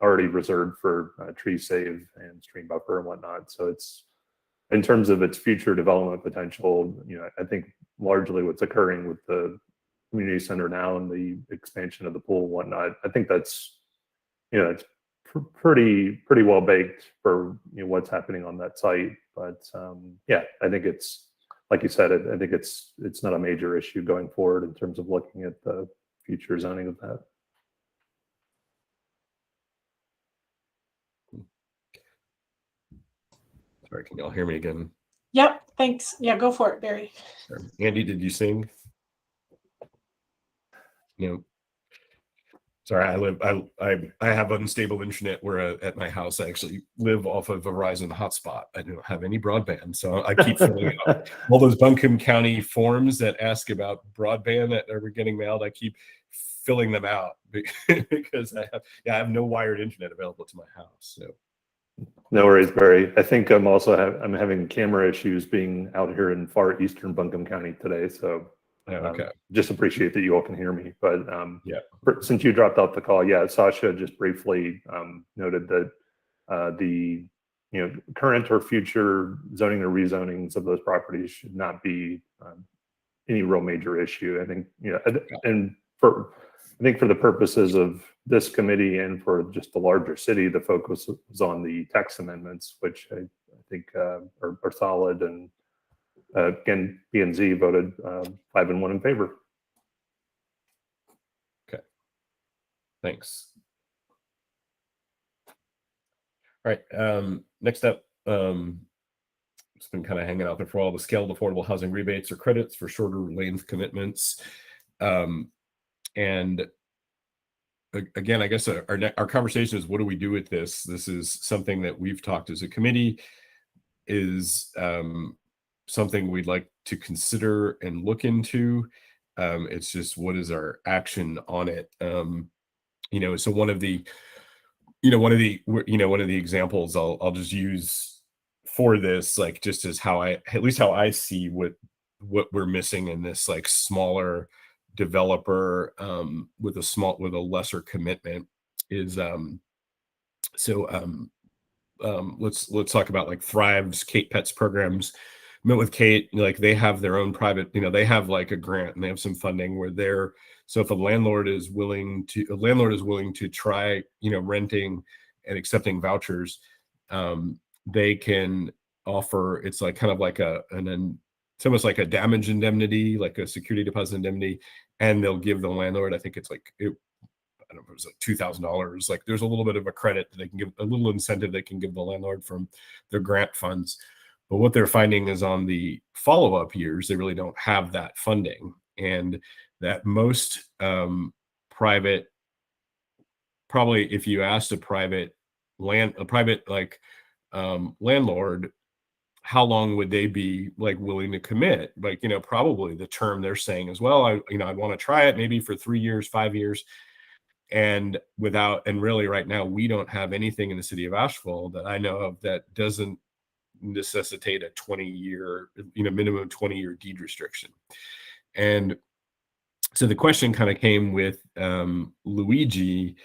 already reserved for tree save and stream buffer and whatnot. So it's, in terms of its future development potential, I think largely what's occurring with the community center now and the expansion of the pool and whatnot, I think that's, it's pretty well baked for what's happening on that site. But yeah, I think it's, like you said, I think it's not a major issue going forward in terms of looking at the future zoning of that. Sorry, can y'all hear me again? Yep, thanks. Yeah, go for it, Barry. Sure. Andy, did you sing? Sorry, I have unstable internet where at my house I actually live off of Verizon hotspot. I don't have any broadband, so I keep filling out all those Buncombe County forms that ask about broadband that are getting mailed. I keep filling them out because I have no wired internet available to my house. So. No worries, Barry. I think I'm having camera issues being out here in far eastern Buncombe County today. So okay. Just appreciate that you all can hear me. But yeah, since you dropped off the call, yeah, Sasha just briefly noted that the current or future zoning or rezonings of those properties should not be any real major issue. I think I think for the purposes of this committee and for just the larger city, the focus was on the text amendments, which I think are solid. And again, B&Z voted 5-1 in favor. Okay, thanks. All right, next up, it's been kind of hanging out there for all the scaled affordable housing rebates or credits for shorter length commitments. And again, I guess our conversation is, what do we do with this? This is something that we've talked as a committee, is something we'd like to consider and look into. It's just, what is our action on it? So one of the one of the examples I'll just use for this, like just as how I see what we're missing in this like smaller developer with a lesser commitment is let's talk about like Thrive's Kate Pets programs. Met with Kate, like they have their own private, they have like a grant and they have some funding where so if a landlord is willing to try, renting and accepting vouchers, they can offer, it's like kind of like it's almost like a damage indemnity, like a security deposit indemnity, and they'll give the landlord, I think it's like, I don't know if it was like $2,000. Like there's a little bit of a credit that they can give, a little incentive they can give the landlord from their grant funds. But what they're finding is on the follow-up years, they really don't have that funding, and that most private, probably if you asked a private landlord, how long would they be like willing to commit? Like, probably the term they're saying as well, I want to try it maybe for 3 years, 5 years. And really right now, we don't have anything in the city of Asheville that I know of that doesn't necessitate a 20-year, minimum 20-year deed restriction. And so the question kind of came with Luigi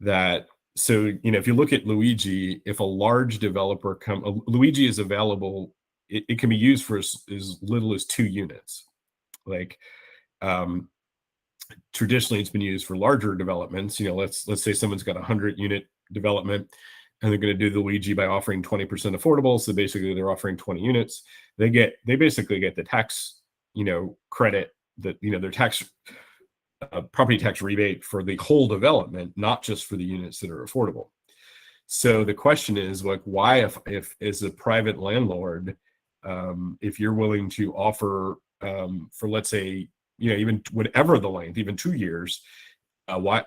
that, so, if you look at Luigi, if a large developer Luigi is available, it can be used for as little as 2 units. Like, traditionally it's been used for larger developments. Let's say someone's got a 100-unit development and they're going to do the Luigi by offering 20% affordable. So basically they're offering 20 units. They basically get the tax, credit that, their tax, property tax rebate for the whole development, not just for the units that are affordable. So the question is like, why, if as a private landlord, if you're willing to offer for, let's say, even whatever the length, even 2 years, why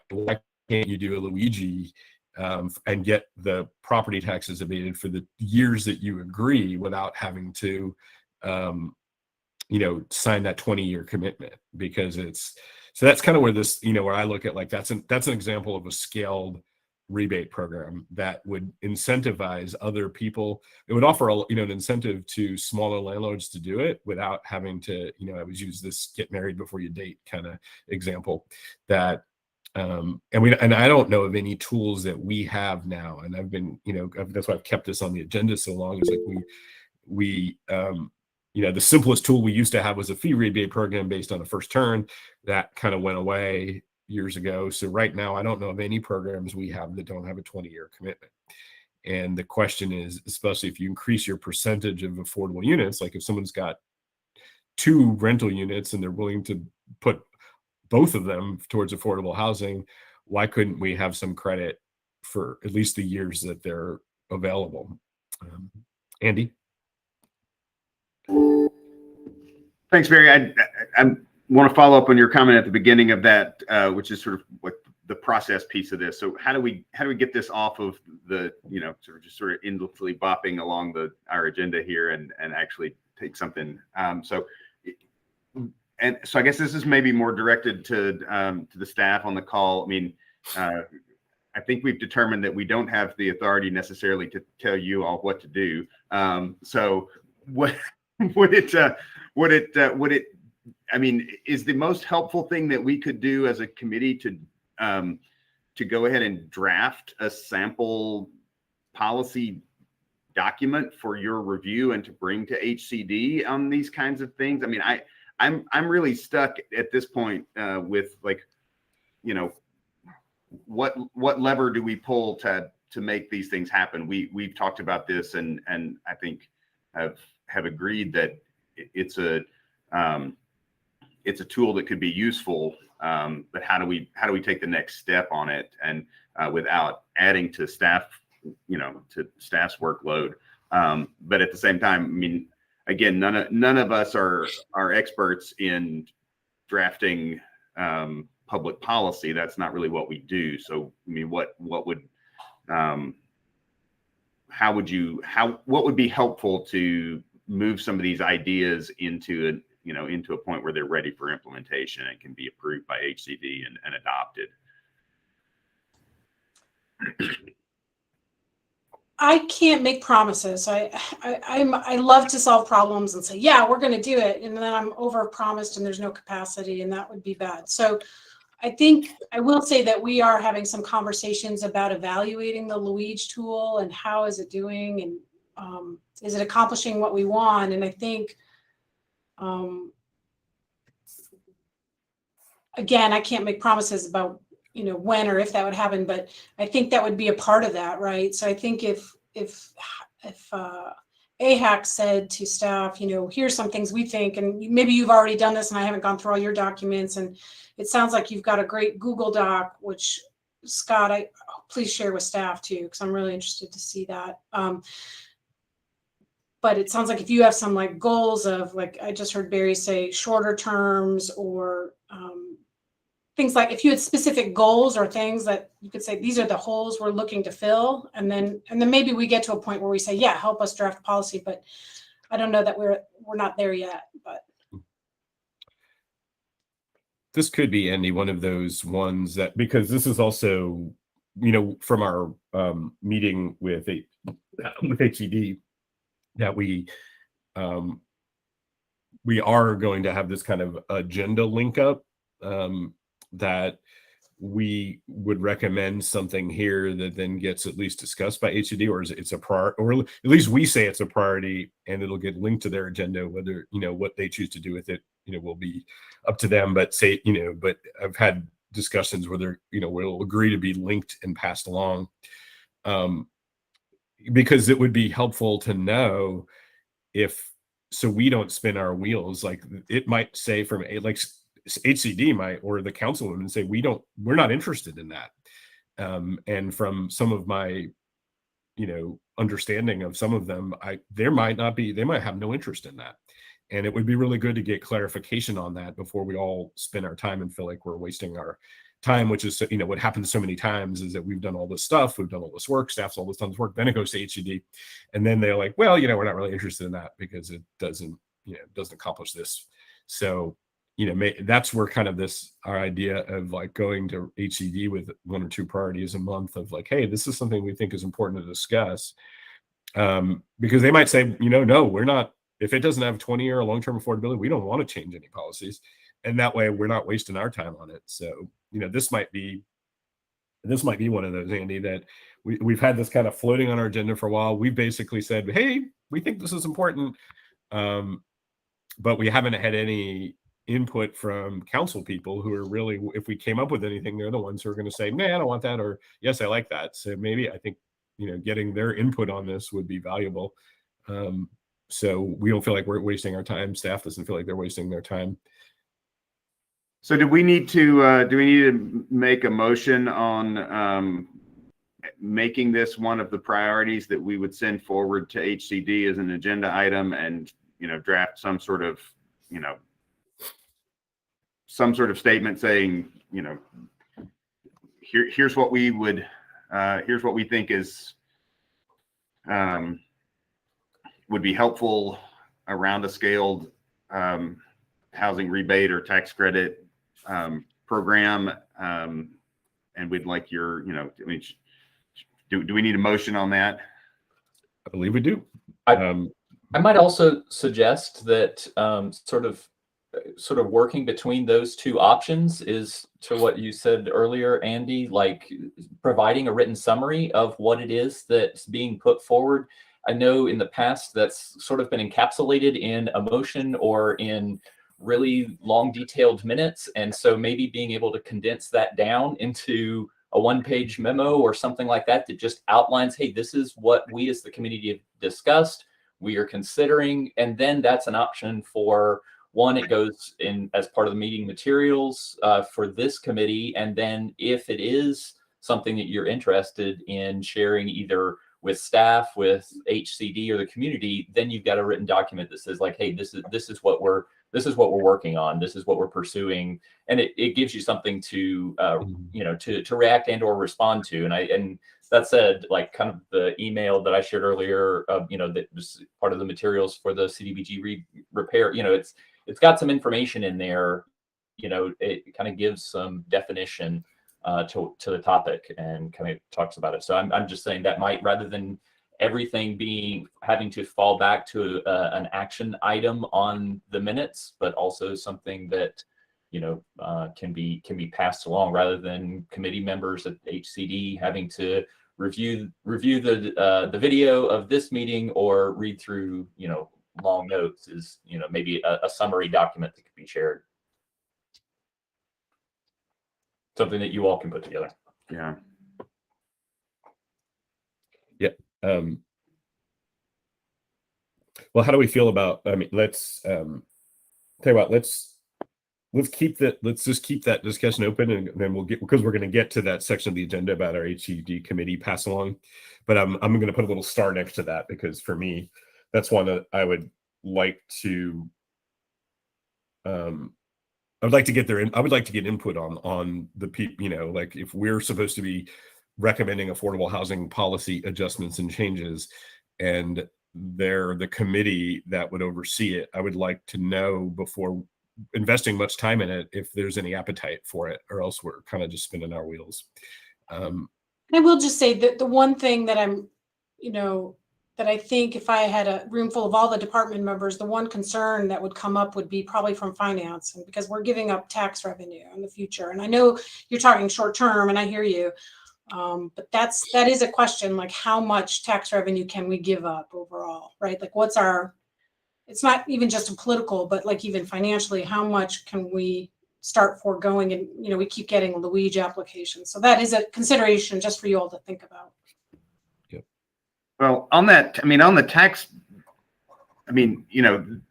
can't you do a Luigi and get the property taxes abated for the years that you agree without having to, sign that 20-year commitment? Because so that's kind of where this, where I look at like, that's an example of a scaled rebate program that would incentivize other people. It would offer an incentive to smaller landlords to do it without having to, I always use this get married before you date kind of example that, and I don't know of any tools that we have now. And I've been, that's why I've kept this on the agenda so long. It's like we the simplest tool we used to have was a fee rebate program based on a first turn. That kind of went away years ago. So right now, I don't know of any programs we have that don't have a 20-year commitment. And the question is, especially if you increase your percentage of affordable units, like if someone's got 2 rental units and they're willing to put both of them towards affordable housing, why couldn't we have some credit for at least the years that they're available? Andy? Thanks, Barry. I want to follow up on your comment at the beginning of that, which is sort of what the process piece of this. So how do we get this off of the, sort of endlessly bopping along our agenda here and actually take something. So I guess this is maybe more directed to the staff on the call. I mean, I think we've determined that we don't have the authority necessarily to tell you all what to do. So what would it, I mean, is the most helpful thing that we could do as a committee to go ahead and draft a sample policy document for your review and to bring to HCD on these kinds of things? I mean, I'm really stuck at this point with like, what lever do we pull to make these things happen? We've talked about this and I think have agreed that it's a tool that could be useful, but how do we take the next step on it and without adding to staff, to staff's workload? But at the same time, I mean, again, none of us are experts in drafting public policy. That's not really what we do. So, I mean, what would be helpful to move some of these ideas into a point where they're ready for implementation and can be approved by HCD and adopted? I can't make promises. I love to solve problems and say, yeah, we're going to do it. And then I'm over promised and there's no capacity, and that would be bad. So I think I will say that we are having some conversations about evaluating the Luigi tool and how is it doing, and is it accomplishing what we want? And I think, again, I can't make promises about, you know, when or if that would happen, but I think that would be a part of that, right? So I think if AHAC said to staff, you know, here's some things we think, and maybe you've already done this and I haven't gone through all your documents, and it sounds like you've got a great Google Doc, which Scott, please share with staff too, because I'm really interested to see that. But it sounds like if you have some like goals of, like I just heard Barry say, shorter terms, or things like, if you had specific goals or things that you could say, these are the holes we're looking to fill, and then maybe we get to a point where we say, yeah, help us draft policy. But I don't know that we're not there yet. But this could be, Andy, one of those ones that, because this is also, you know, from our meeting with Hdd, that we are going to have this kind of agenda link up, that we would recommend something here that then gets at least discussed by Hdd, or is it's a priority, or at least we say it's a priority, and it'll get linked to their agenda. Whether, you know, what they choose to do with it, you know, will be up to them. But say, you know, but I've had discussions where they're, you know, we'll agree to be linked and passed along, because it would be helpful to know if, so we don't spin our wheels. Like it might say from a, like HCD might, or the councilwoman say, we're not interested in that. And from some of my, you know, understanding of some of them, they might have no interest in that. And it would be really good to get clarification on that before we all spend our time and feel like we're wasting our time, which is, you know, what happens so many times is that we've done all this stuff, we've done all this work, staff's all this done this work, then it goes to HCD, and then they're like, well, you know, we're not really interested in that because it doesn't, you know, doesn't accomplish this. So, you know, that's where kind of our idea of like going to HCD with 1 or 2 priorities a month of like, hey, this is something we think is important to discuss, because they might say, you know, no, we're not. If it doesn't have 20-year or long-term affordability, we don't want to change any policies, and that way we're not wasting our time on it. So, you know, this might be one of those, Andy, that we've had this kind of floating on our agenda for a while. We've basically said, hey, we think this is important, but we haven't had any input from council people who are really, if we came up with anything, they're the ones who are going to say, nah, I don't want that, or yes, I like that. So maybe I think, you know, getting their input on this would be valuable. So we don't feel like we're wasting our time. Staff doesn't feel like they're wasting their time. So do we need to make a motion on making this one of the priorities that we would send forward to HCD as an agenda item, and, you know, draft some sort of, you know, some sort of statement saying, you know, here's what we would, here's what we think is, would be helpful around a scaled housing rebate or tax credit program, and we'd like your, you know, I mean, do we need a motion on that? I believe we do. I might also suggest that sort of working between those two options is, to what you said earlier, Andy, like providing a written summary of what it is that's being put forward. I know in the past that's sort of been encapsulated in a motion or in really long detailed minutes. And so maybe being able to condense that down into a 1-page memo or something like that that just outlines, hey, this is what we as the committee have discussed, we are considering. And then that's an option for one, it goes in as part of the meeting materials for this committee. And then if it is something that you're interested in sharing either with staff, with HCD, or the community, then you've got a written document that says like, hey, this is what we're working on, this is what we're pursuing, and it gives you something to you know, to react and or respond to. And that said, like kind of the email that I shared earlier, you know, that was part of the materials for the CDBG repair, you know, it's got some information in there, you know, it kind of gives some definition to the topic and kind of talks about it. So I'm just saying that might, rather than everything having to fall back to an action item on the minutes, but also something that can be passed along, rather than committee members at HCD having to review the video of this meeting or read through long notes. Is maybe a summary document that could be shared, something that you all can put together. Yeah. Well, how do we feel about, let's tell you what, let's just keep that discussion open, and then because we're going to get to that section of the agenda about our Hdd committee pass along. But I'm going to put a little star next to that, because for me, that's one that I would like to get input on the people, like if we're supposed to be recommending affordable housing policy adjustments and changes, and they're the committee that would oversee it, I would like to know before investing much time in it if there's any appetite for it, or else we're kind of just spinning our wheels. I will just say that the one thing that that I think if I had a room full of all the department members, the one concern that would come up would be probably from finance, and because we're giving up tax revenue in the future. And I know you're talking short term, and I hear you. But that is a question, like how much tax revenue can we give up overall, right? Like it's not even just a political, but like even financially, how much can we start foregoing? And, we keep getting Luigi applications. So that is a consideration just for you all to think about. Yep. Well, on that, on the tax, the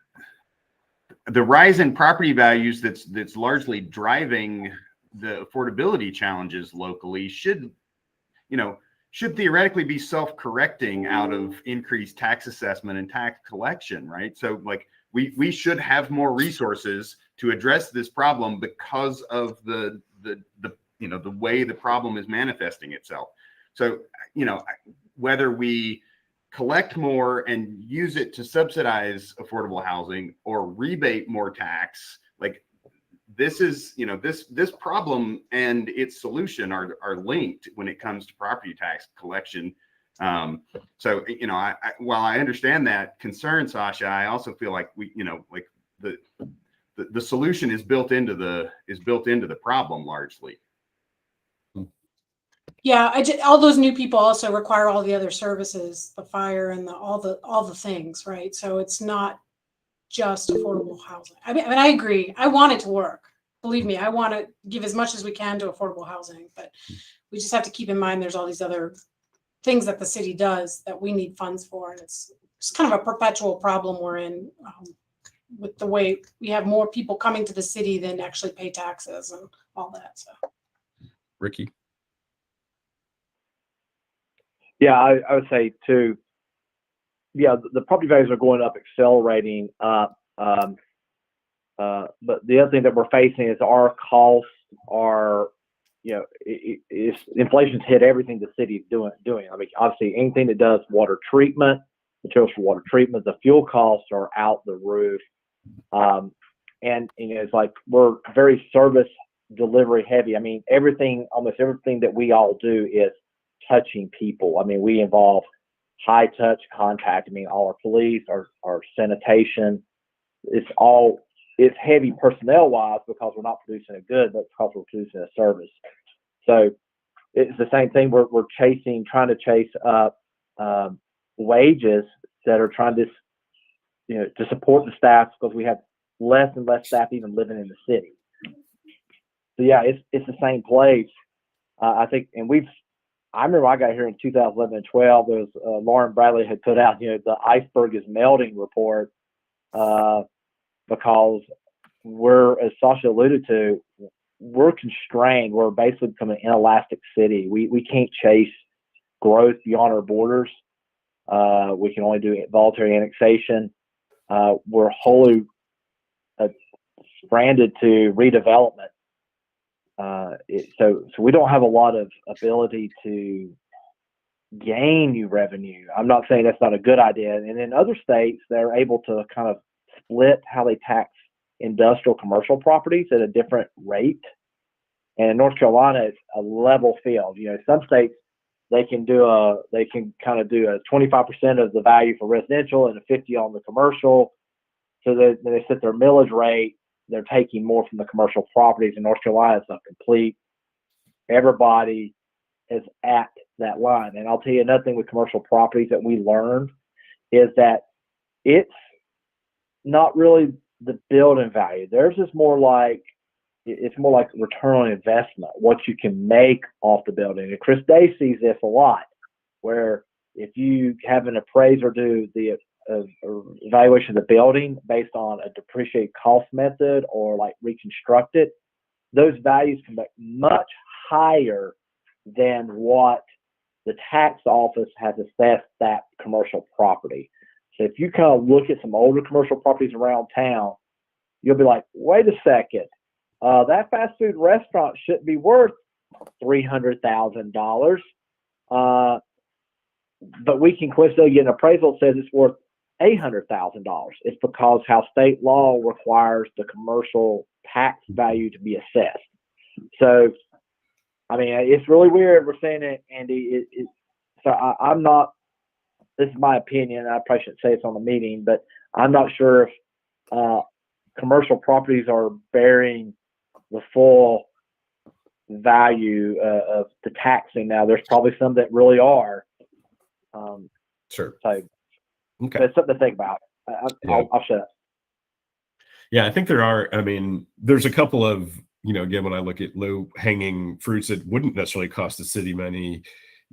rise in property values that's largely driving the affordability challenges locally should theoretically be self-correcting out of increased tax assessment and tax collection, right? So like we should have more resources to address this problem because of the way the problem is manifesting itself. So, whether we collect more and use it to subsidize affordable housing or rebate more tax, like this is, this problem and its solution are linked when it comes to property tax collection. So, while I understand that concern, Sasha, I also feel like the solution is built into the problem largely. Yeah, all those new people also require all the other services, the fire and all the things, right? So it's not just affordable housing. I mean, I agree. I want it to work. Believe me, I want to give as much as we can to affordable housing, but we just have to keep in mind there's all these other things that the city does that we need funds for, and it's kind of a perpetual problem we're in with the way we have more people coming to the city than actually pay taxes and all that. So, Ricky. Yeah, I would say too. Yeah, the property values are going up, accelerating up. But the other thing that we're facing is our costs are, inflation's hit everything the city's doing. I mean, obviously anything that does water treatment, materials for water treatment, the fuel costs are out the roof. And it's like we're very service delivery heavy. I mean, almost everything that we all do is touching people. I mean, we involve high touch contact. I mean, all our police, our sanitation, it's heavy personnel wise because we're not producing a good, but because we're producing a service. So it's the same thing. We're trying to chase up wages that are trying to, to support the staff, because we have less and less staff even living in the city. So yeah, it's the same place. I think, and I remember I got here in 2011 and 12. There was Lauren Bradley had put out, the iceberg is melting report, because as Sasha alluded to, we're constrained. We're basically becoming an inelastic city. We can't chase growth beyond our borders. We can only do voluntary annexation. We're wholly stranded to redevelopment. So we don't have a lot of ability to gain new revenue. I'm not saying that's not a good idea. And in other states, they're able to kind of split how they tax industrial commercial properties at a different rate. And in North Carolina, it's a level field. Some states, they can kind of do a 25% of the value for residential and a 50 on the commercial. So that they set their millage rate, they're taking more from the commercial properties. In North Carolina, it's not complete. Everybody is at that line. And I'll tell you another thing with commercial properties that we learned is that it's not really the building value. Theirs is more like, it's more like return on investment, what you can make off the building. And Chris Day sees this a lot, where if you have an appraiser do the evaluation of the building based on a depreciated cost method or like reconstruct it, those values come back much higher than what the tax office has assessed that commercial property. So if you kind of look at some older commercial properties around town, you'll be like, wait a second, that fast food restaurant shouldn't be worth $300,000. But we can coincidentally get an appraisal that says it's worth $800,000. It's because how state law requires the commercial tax value to be assessed. So, I mean, it's really weird. We're saying it, Andy. I'm not, this is my opinion. I probably shouldn't say it's on the meeting, but I'm not sure if commercial properties are bearing the full value of the taxing now. There's probably some that really are. Sure. So, okay. That's something to think about. I'll shut up. Yeah, I think there are. I mean, there's a couple of, again, when I look at low hanging fruits that wouldn't necessarily cost the city money,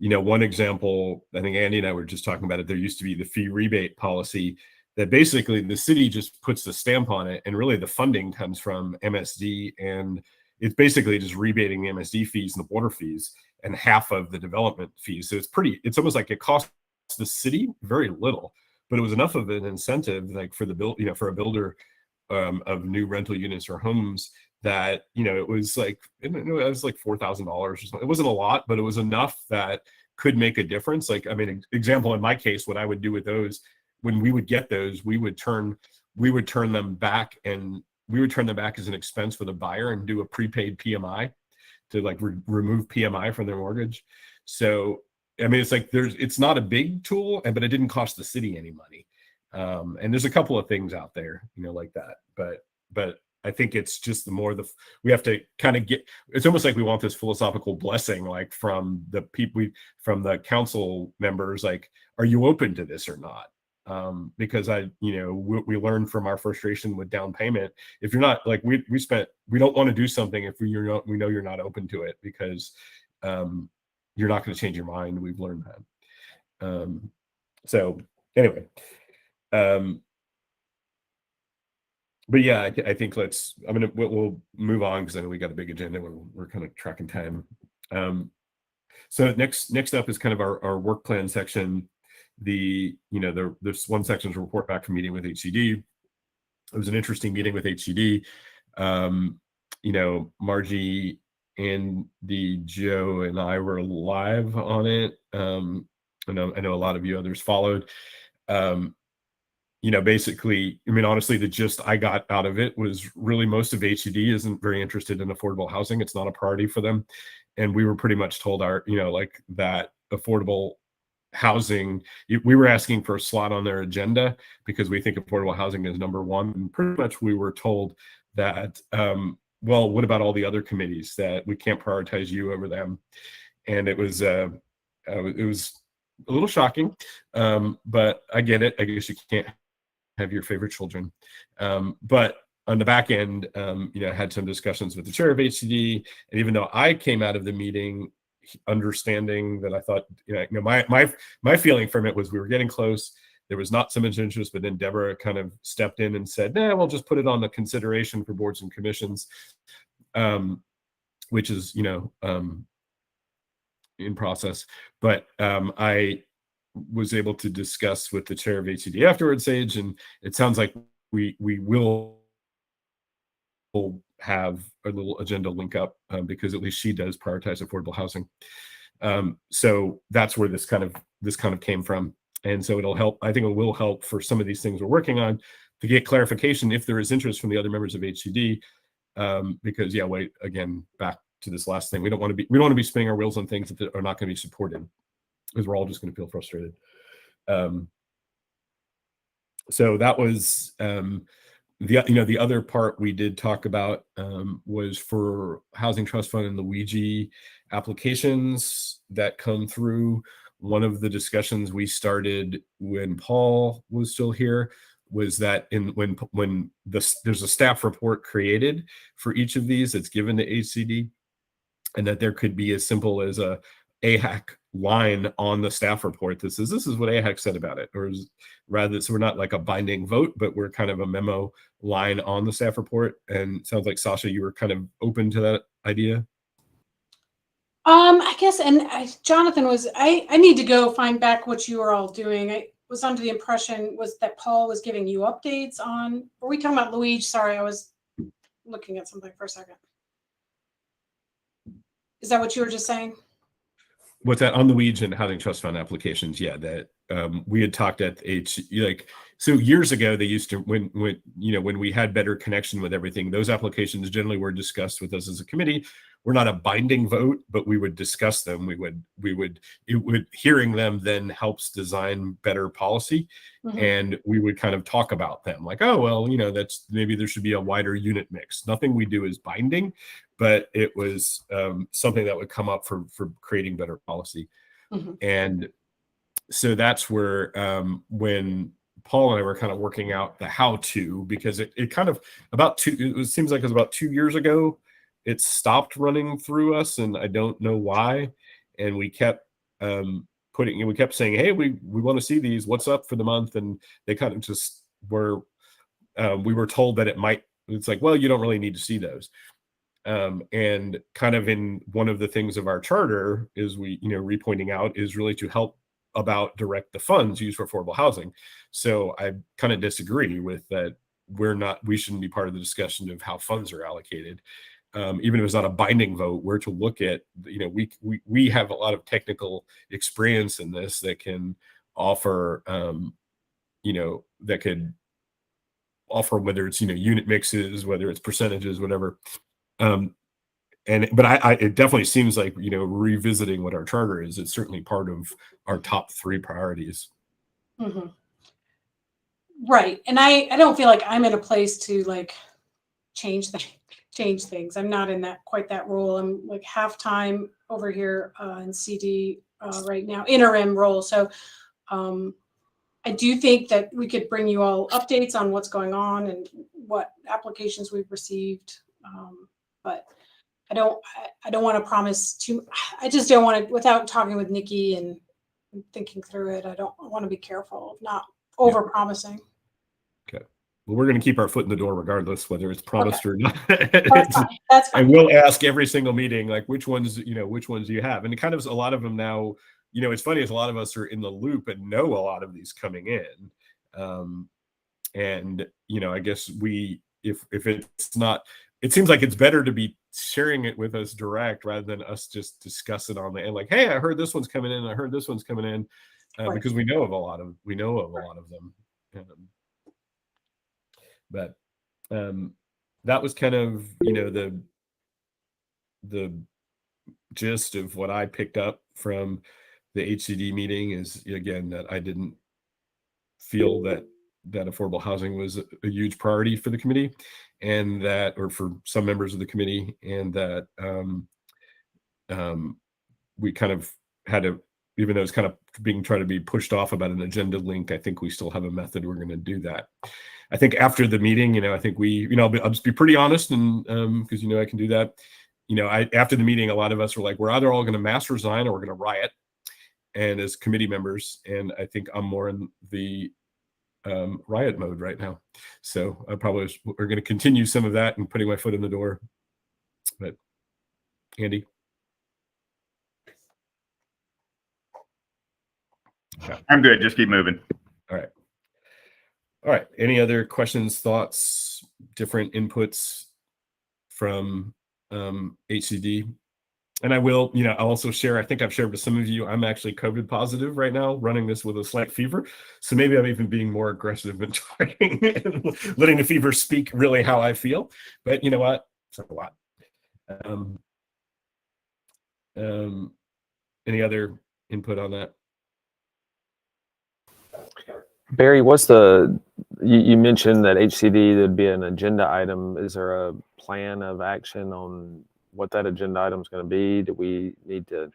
one example, I think Andy and I were just talking about it. There used to be the fee rebate policy that basically the city just puts the stamp on it, and really the funding comes from MSD, and it's basically just rebating the MSD fees and the water fees and half of the development fees. So it's almost like it costs the city very little, but it was enough of an incentive, like for the for a builder of new rental units or homes, that it was like $4,000 or something. It wasn't a lot, but it was enough that could make a difference. Like, I mean, example in my case, what I would do with those, when we would get those, we would turn them back, and we would turn them back as an expense for the buyer and do a prepaid PMI to like remove PMI from their mortgage. So I mean, it's like it's not a big tool, but it didn't cost the city any money. And there's a couple of things out there, like that. But I think it's just we have to kind of it's almost like we want this philosophical blessing, like from the people, from the council members, like, are you open to this or not? Because we learned from our frustration with down payment. If you're not, like, we don't want to do something if we know you're not open to it, because you're not going to change your mind. We've learned that. So anyway, but yeah, I think we'll move on, because I know we got a big agenda. We're kind of tracking time. So next up is kind of our work plan section. There's one section to report back from meeting with HCD. It was an interesting meeting with HCD. Margie, Andy, Joe, and I were live on it. I know a lot of you others followed. Basically, I mean, honestly, the gist I got out of it was really most of HCD isn't very interested in affordable housing. It's not a priority for them. And we were pretty much told that affordable housing, we were asking for a slot on their agenda because we think affordable housing is number one. And pretty much we were told that, well, what about all the other committees, that we can't prioritize you over them? And it was a little shocking, but I get it. I guess you can't have your favorite children. But on the back end, I had some discussions with the chair of HCD, and even though I came out of the meeting understanding that, I thought, my feeling from it was we were getting close. There was not so much interest, but then Deborah kind of stepped in and said, "Nah, we'll just put it on the consideration for boards and commissions," which is, in process. But I was able to discuss with the chair of HCD afterwards, Sage, and it sounds like we will have a little agenda link up, because at least she does prioritize affordable housing. So that's where this kind of came from. And so it'll help. I think it will help for some of these things we're working on to get clarification if there is interest from the other members of HCD. Because back to this last thing, we don't want to be spinning our wheels on things that are not going to be supported. because we're all just going to feel frustrated. So that was the other part we did talk about was for Housing Trust Fund and Luigi applications that come through. One of the discussions we started when Paul was still here was that when there's a staff report created for each of these that's given to HCD, and that there could be as simple as a AHAC line on the staff report that says this is what AHAC said about it, or rather, so we're not like a binding vote, but we're kind of a memo line on the staff report. And it sounds like, Sasha, you were kind of open to that idea. I guess, and Jonathan I need to go find back what you were all doing. I was under the impression was that Paul was giving you updates on, were we talking about Luigi? Sorry, I was looking at something for a second. Is that what you were just saying? What's that on the Weeds and Housing Trust Fund applications? Yeah, that we had talked at so years ago they used to when we had better connection with everything, those applications generally were discussed with us as a committee. We're not a binding vote, but we would discuss them. Hearing them then helps design better policy. Mm-hmm. And we would kind of talk about them like, oh, well, that's maybe there should be a wider unit mix. Nothing we do is binding, but it was something that would come up for creating better policy. Mm-hmm. And so that's where when Paul and I were kind of working out the how-to, because it kind of it seems like it was about 2 years ago, it stopped running through us, and I don't know why. And we kept we kept saying, hey, we want to see these, what's up for the month? And they kind of just were, we were told that it's like, well, you don't really need to see those. And kind of in one of the things of our charter is we, repointing out is really to help about direct the funds used for affordable housing. So I kind of disagree with that. We shouldn't be part of the discussion of how funds are allocated. Even if it's not a binding vote, we're to look at, we have a lot of technical experience in this that can offer, that could offer whether it's, unit mixes, whether it's percentages, whatever. But it definitely seems like, revisiting what our charter is, it's certainly part of our top 3 priorities. Mm-hmm. Right. And I don't feel like I'm in a place to like change things. I'm not in quite that role. I'm like half-time over here in CD right now, interim role. So I do think that we could bring you all updates on what's going on and what applications we've received. But I don't want to promise too. I just don't want to, without talking with Nikki and thinking through it. I want to be careful of not over promising. Okay. Well, we're going to keep our foot in the door regardless, whether it's promised or not. That's fine. That's fine. And we'll ask every single meeting, like, which ones do you have? And it kind of, a lot of them now, it's funny as a lot of us are in the loop and know a lot of these coming in. And, I guess if it's not, it seems like it's better to be sharing it with us direct rather than us just discuss it on the end. Like, hey, I heard this one's coming in. I heard this one's coming in, right. Because we know of a lot of them. But that was kind of, the gist of what I picked up from the HCD meeting is, again, that I didn't feel that affordable housing was a huge priority for the committee, and or for some members of the committee, and that we kind of had to, even though it's kind of being tried to be pushed off about an agenda link, I think we still have a method we're going to do that. I think after the meeting, I think I'll just be pretty honest, and because I can do that. After the meeting, a lot of us were like, we're either all going to mass resign or we're going to riot, and as committee members, and I think I'm more in the riot mode right now. So we're going to continue some of that and putting my foot in the door. But Andy. Okay. I'm good. Just keep moving. All right. Any other questions, thoughts, different inputs from HCD? And I will, I'll also share, I think I've shared with some of you, I'm actually COVID positive right now, running this with a slight fever. So maybe I'm even being more aggressive and talking and letting the fever speak really how I feel. But you know what? It's not a lot. Any other input on that? Barry, what's you mentioned that HCD would be an agenda item. Is there a plan of action on what that agenda item is going to be? Do we need to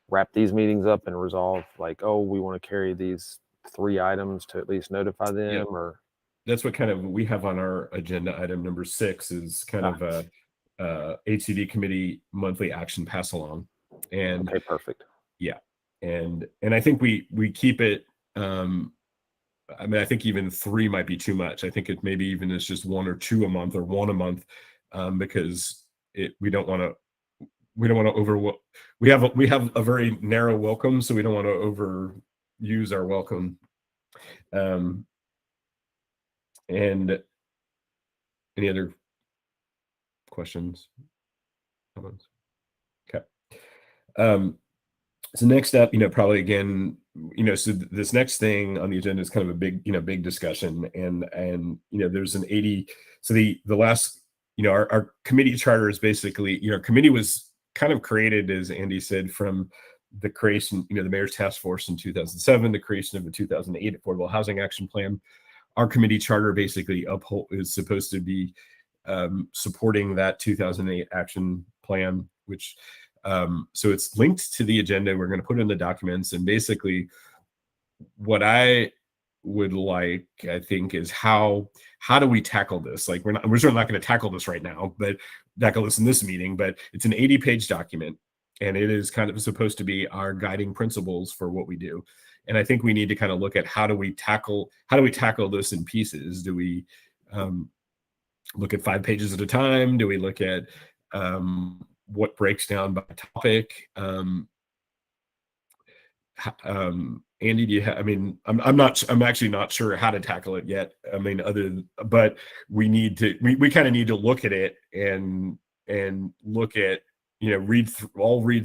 wrap these meetings up and resolve like, oh, we want to carry these 3 items to at least notify them? Yeah. Or That's what kind of we have on our agenda. Item number 6 is kind of a HCD committee monthly action pass along. And okay, perfect. Yeah. And I think we keep it, I mean, I think even 3 might be too much. I think it maybe even is just 1 or 2 a month or 1 a month, because we don't want to we have a very narrow welcome, so we don't want to overuse our welcome. And any other questions, comments? Okay. So next up, probably again, so this next thing on the agenda is kind of a big discussion, and there's an 80. So the last, our committee charter is basically, committee was kind of created, as Andy said, from the creation, the Mayor's Task Force in 2007, the creation of the 2008 Affordable Housing Action Plan. Our committee charter basically is supposed to be supporting that 2008 action plan, which so it's linked to the agenda. We're going to put in the documents, and basically what I would like, I think, is how do we tackle this? Like, we're certainly not going to tackle this right now, but tackle this in this meeting. But it's an 80-page document, and it is kind of supposed to be our guiding principles for what we do. And I think we need to kind of look at how do we tackle this in pieces? Do we look at 5 pages at a time? Do we look at what breaks down by topic? Andy, do you have? I mean, I'm actually not sure how to tackle it yet. I mean, but we need to. We kind of need to look at it and look at, read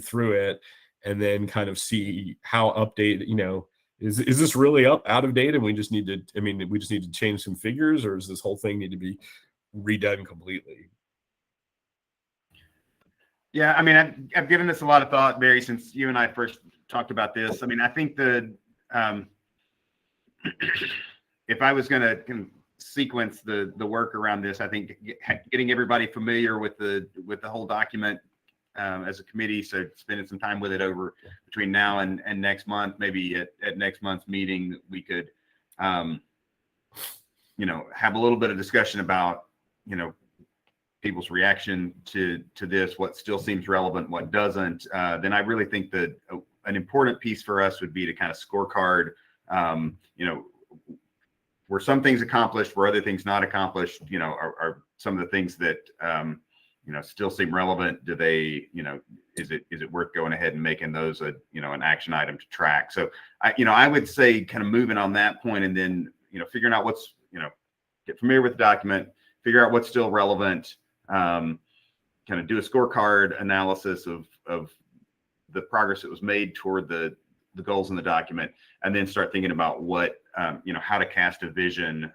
through it, and then kind of see how updated. Is this really out of date, and we just need to? I mean, we just need to change some figures, or does this whole thing need to be redone completely? Yeah, I mean, I've given this a lot of thought, Barry, since you and I first talked about this. I mean, I think if I was going to sequence the work around this, I think getting everybody familiar with the whole document as a committee, so spending some time with it over between now and next month, maybe at next month's meeting, we could, have a little bit of discussion about, people's reaction to this, what still seems relevant, what doesn't. Then I really think that an important piece for us would be to kind of scorecard, were some things accomplished, were other things not accomplished, are some of the things that, still seem relevant. Do they, is it worth going ahead and making those an action item to track? So I would say kind of moving on that point, and then, figuring out what's, get familiar with the document, figure out what's still relevant, kind of do a scorecard analysis of the progress that was made toward the goals in the document, and then start thinking about what, how to cast a vision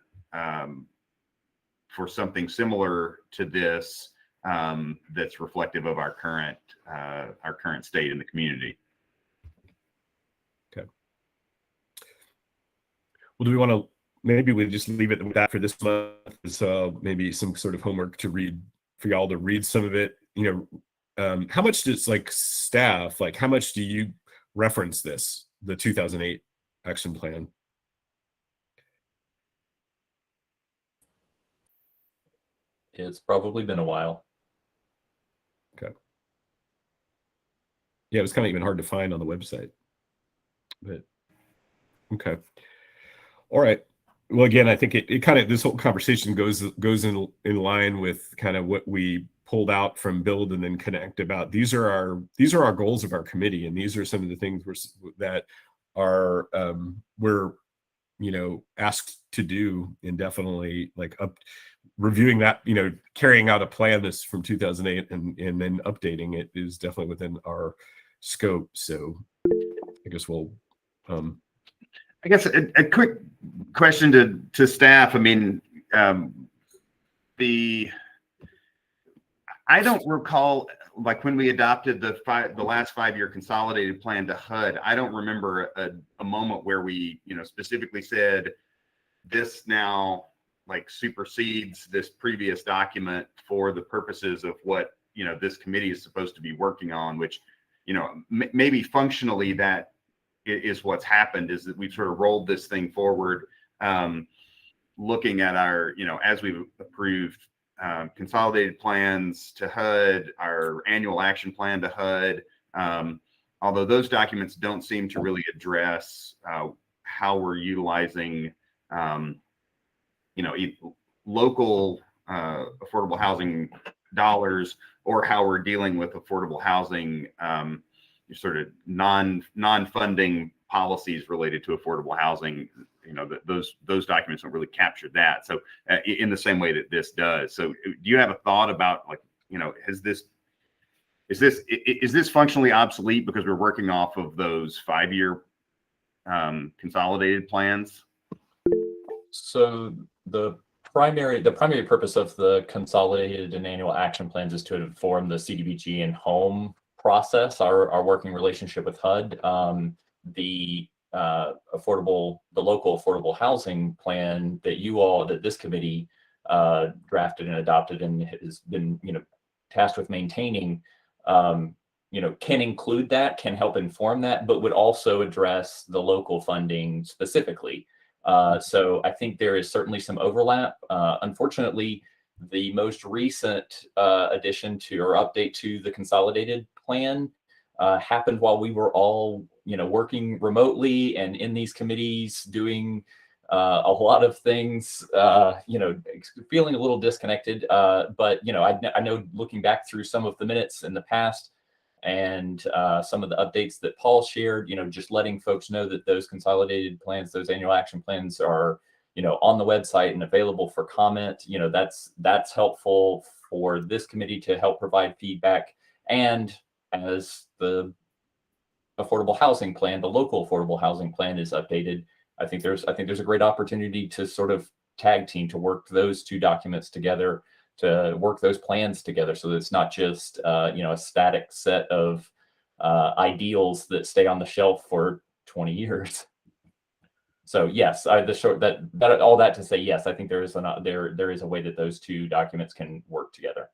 for something similar to this, that's reflective of our current state in the community. Okay. Well, do we want to, maybe we just leave it with that for this month? So maybe some sort of homework to read, for y'all to read some of it. How much does staff, how much do you reference the 2008 action plan? It's probably been a while. Okay. Yeah, it was kind of even hard to find on the website, but okay. All right. Well, again, I think it kind of, this whole conversation goes in line with kind of what we pulled out from Build and then Connect about. These are our goals of our committee, and these are some of the things we're asked to do indefinitely, reviewing that, carrying out a plan this from 2008 and then updating it is definitely within our scope. So I guess we'll I guess a quick question to staff. I mean, I don't recall, like when we adopted the last 5-year consolidated plan to HUD, I don't remember a moment where we, specifically said this now like supersedes this previous document for the purposes of what, this committee is supposed to be working on, which, maybe functionally that is what's happened, is that we've sort of rolled this thing forward, looking at our, as we've approved consolidated plans to HUD, our annual action plan to HUD, although those documents don't seem to really address how we're utilizing, local affordable housing dollars, or how we're dealing with affordable housing, sort of non-funding policies related to affordable housing. Those documents don't really capture that. So in the same way that this does. So do you have a thought about, like, is this functionally obsolete because we're working off of those 5-year consolidated plans? So the primary purpose of the consolidated and annual action plans is to inform the CDBG and home process, our working relationship with HUD. The local affordable housing plan that this committee drafted and adopted and has been tasked with maintaining, can include that, can help inform that, but would also address the local funding specifically. So I think there is certainly some overlap. Unfortunately, the most recent addition to or update to the consolidated plan happened while we were all, working remotely and in these committees doing a lot of things, feeling a little disconnected. But, I know looking back through some of the minutes in the past and some of the updates that Paul shared, just letting folks know that those consolidated plans, those annual action plans are, on the website and available for comment. That's helpful for this committee to help provide feedback. And as the affordable housing plan, the local affordable housing plan is updated, I think there's a great opportunity to sort of tag team, to work those two documents together, to work those plans together, so that it's not just a static set of ideals that stay on the shelf for 20 years. So yes, all that to say, yes, I think there is a way that those two documents can work together.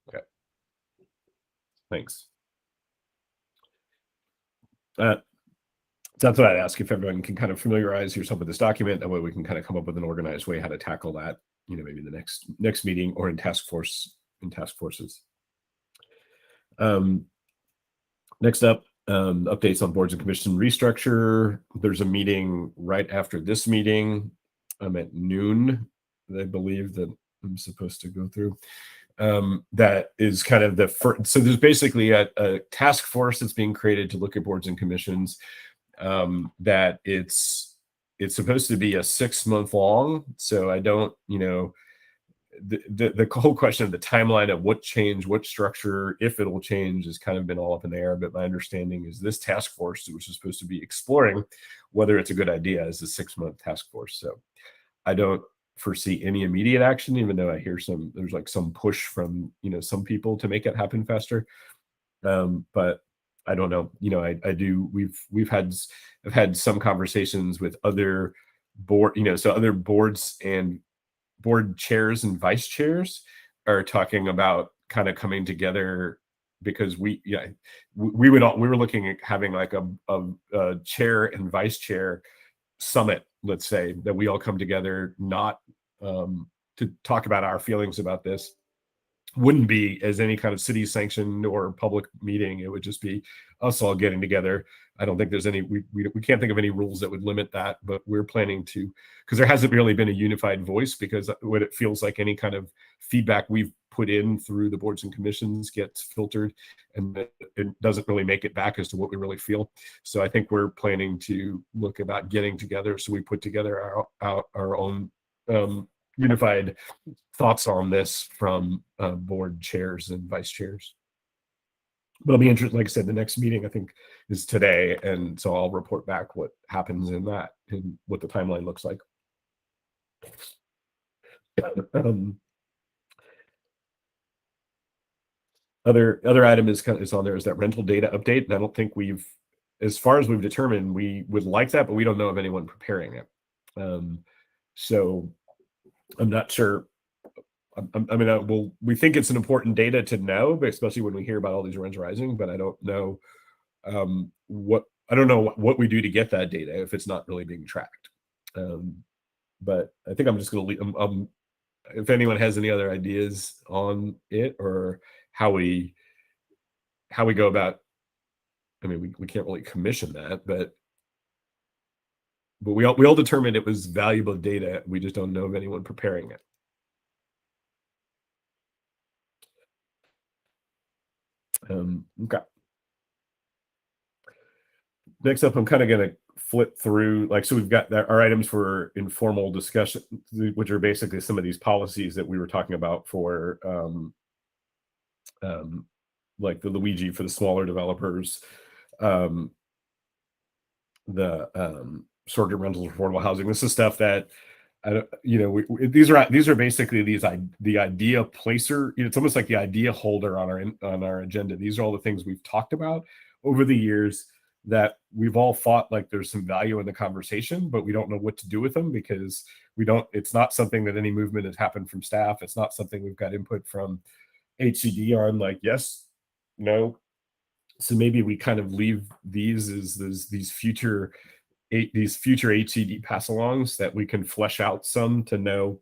Okay. Thanks. So that's what I'd ask, if everyone can kind of familiarize yourself with this document, that way we can kind of come up with an organized way how to tackle that, maybe the next meeting or in task forces. Next up, updates on boards and commission restructure. There's a meeting right after this meeting. I'm at noon, I believe, that I'm supposed to go through. That is kind of the first. So there's basically a task force that's being created to look at boards and commissions. That it's supposed to be a 6-month long. So I don't, the whole question of the timeline of what change, what structure, if it'll change, has kind of been all up in the air. But my understanding is this task force, which is supposed to be exploring whether it's a good idea, is a 6-month task force. So I don't foresee any immediate action, even though I hear there's like some push from, some people to make it happen faster. But I don't know, I've had some conversations with other other boards, and board chairs and vice chairs are talking about kind of coming together, because we were looking at having like a chair and vice chair summit, let's say, that we all come together, not to talk about our feelings about this. Wouldn't be as any kind of city sanctioned or public meeting. It would just be us all getting together. I don't think there's any, we can't think of any rules that would limit that, but we're planning to, because there hasn't really been a unified voice, because what it feels like any kind of feedback we've put in through the boards and commissions gets filtered, and it doesn't really make it back as to what we really feel. So I think we're planning to look about getting together. So we put together our own unified thoughts on this from board chairs and vice chairs. But I'll be interested, like I said, the next meeting I think is today, and so I'll report back what happens in that and what the timeline looks like. Other item is on there is that rental data update. And I don't think as far as we've determined, we would like that, but we don't know of anyone preparing it. So I'm not sure. We think it's an important data to know, but especially when we hear about all these rents rising, but I don't know what we do to get that data if it's not really being tracked. But I think I'm just going to leave. If anyone has any other ideas on it or how we go about, I mean, we can't really commission that, but we all determined it was valuable data. We just don't know of anyone preparing it. Okay. Next up, I'm kind of going to flip through, so we've got our items for informal discussion, which are basically some of these policies that we were talking about for like the Luigi for the smaller developers, the short-term rentals, affordable housing. This is stuff that these are basically the idea placer. It's almost like the idea holder on our agenda. These are all the things we've talked about over the years that we've all thought like there's some value in the conversation, but we don't know what to do with them because it's not something that any movement has happened from staff. It's not something we've got input from HCD on, like, yes, no. So maybe we kind of leave these as these future HCD pass-alongs that we can flesh out some to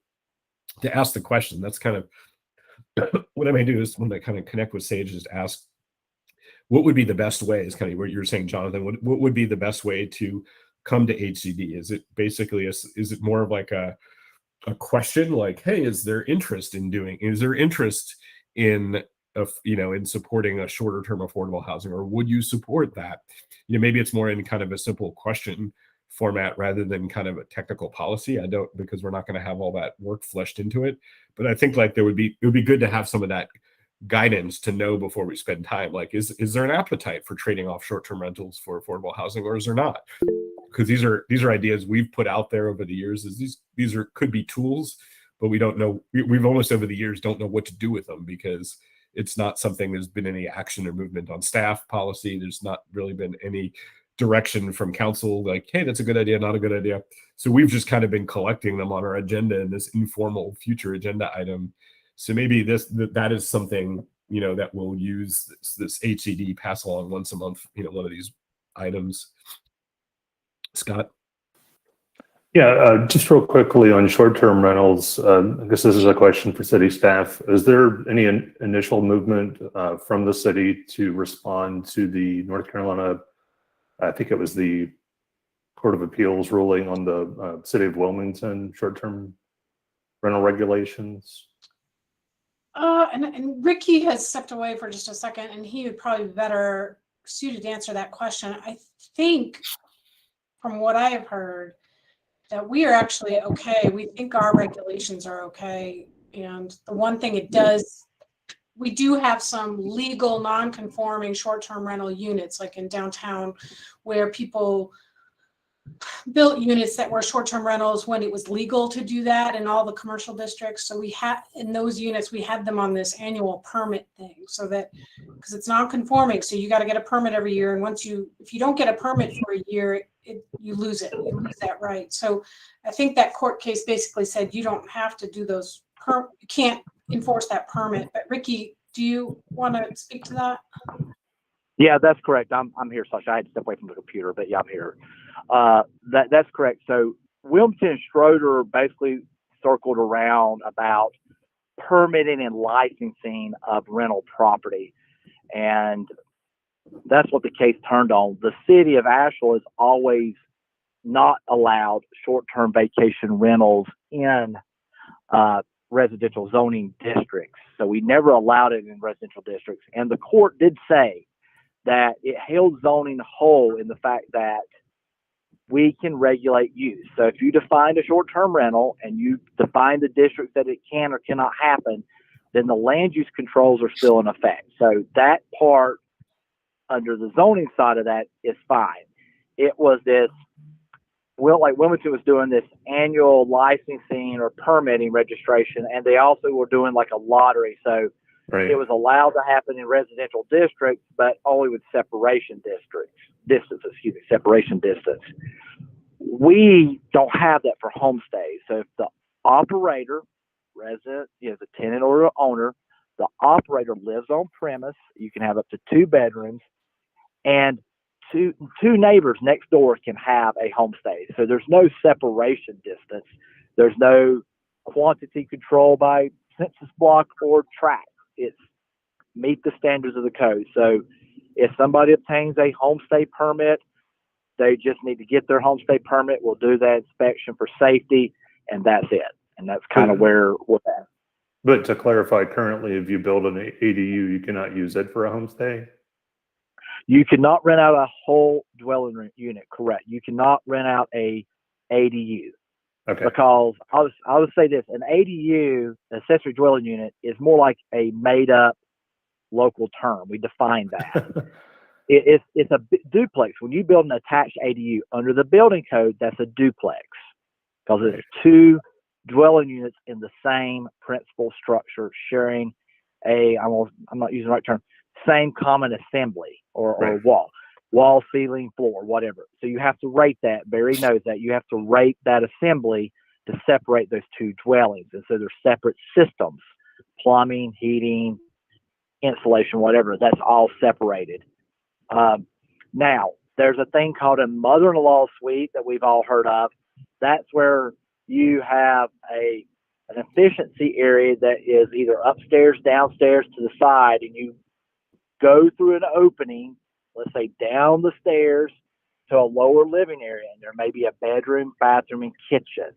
ask the question. That's kind of what I may do is when I kind of connect with Sage, just ask, what would be the best way, is kind of what you're saying, Jonathan, what would be the best way to come to HCD? Is it basically, is it more of like a question like, hey, is there interest in in supporting a shorter term affordable housing, or would you support that? Maybe it's more in kind of a simple question format rather than kind of a technical policy. Because we're not going to have all that work fleshed into it. But I think like it would be good to have some of that guidance to know before we spend time. Like, is there an appetite for trading off short-term rentals for affordable housing, or is there not? Because these are ideas we've put out there over the years. These could be tools, but we don't know. We've almost over the years don't know what to do with them because it's not something there's been any action or movement on staff policy. There's not really been any direction from council like, hey, that's a good idea, not a good idea. So we've just kind of been collecting them on our agenda in this informal future agenda item. So maybe that is something, that we'll use this HCD pass along once a month, one of these items. Scott? Yeah, just real quickly on short-term rentals, I guess this is a question for city staff. Is there any initial movement from the city to respond to the North Carolina, I think it was the Court of Appeals ruling on the city of Wilmington short-term rental regulations? And Ricky has stepped away for just a second, and he would probably be better suited to answer that question. I think, from what I have heard, that we are actually okay. We think our regulations are okay. And the one thing it does, we do have some legal non-conforming short-term rental units, like in downtown, where people built units that were short-term rentals when it was legal to do that in all the commercial districts. So we had, in those units, we had them on this annual permit thing, so that, because it's non-conforming, so you got to get a permit every year. And if you don't get a permit for a year, you lose it. You lose that right. So I think that court case basically said you don't have to do those. You can't enforce that permit. But Ricky, do you want to speak to that? Yeah, that's correct. I'm here, Sasha. I had to step away from the computer, but yeah, I'm here. That's correct. So Wilmington and Schroeder basically circled around about permitting and licensing of rental property, and that's what the case turned on. The city of Asheville has always not allowed short-term vacation rentals in residential zoning districts. So we never allowed it in residential districts, and the court did say that it held zoning whole in the fact that we can regulate use. So if you define a short-term rental and you define the districts that it can or cannot happen, then the land use controls are still in effect. So that part under the zoning side of that is fine. It was this, well, like Wilmington was doing this annual licensing or permitting registration, and they also were doing like a lottery. So Right. It was allowed to happen in residential districts, but only with separation separation distance. We don't have that for homestays. So if the operator, resident, the tenant or the owner, the operator lives on premise, you can have up to 2 bedrooms, and two neighbors next door can have a homestay. So there's no separation distance. There's no quantity control by census block or tract. It's meet the standards of the code. So if somebody obtains a homestay permit, they just need to get their homestay permit. We'll do that inspection for safety, and that's it. And that's kind of where we're at. But to clarify, currently, if you build an ADU, you cannot use it for a homestay? You cannot rent out a whole dwelling unit, correct. You cannot rent out a ADU. Okay. Because I'll just say this, an ADU, accessory dwelling unit, is more like a made-up local term. We define that. It's a duplex. When you build an attached ADU under the building code, that's a duplex because it's 2 dwelling units in the same principal structure sharing I'm not using the right term, same common assembly or wall, ceiling, floor, whatever. So you have to rate that. Barry knows that. You have to rate that assembly to separate those 2 dwellings. And so they're separate systems, plumbing, heating, insulation, whatever. That's all separated. Now, there's a thing called a mother-in-law suite that we've all heard of. That's where you have an efficiency area that is either upstairs, downstairs, to the side, and you go through an opening, let's say down the stairs to a lower living area, and there may be a bedroom, bathroom, and kitchen.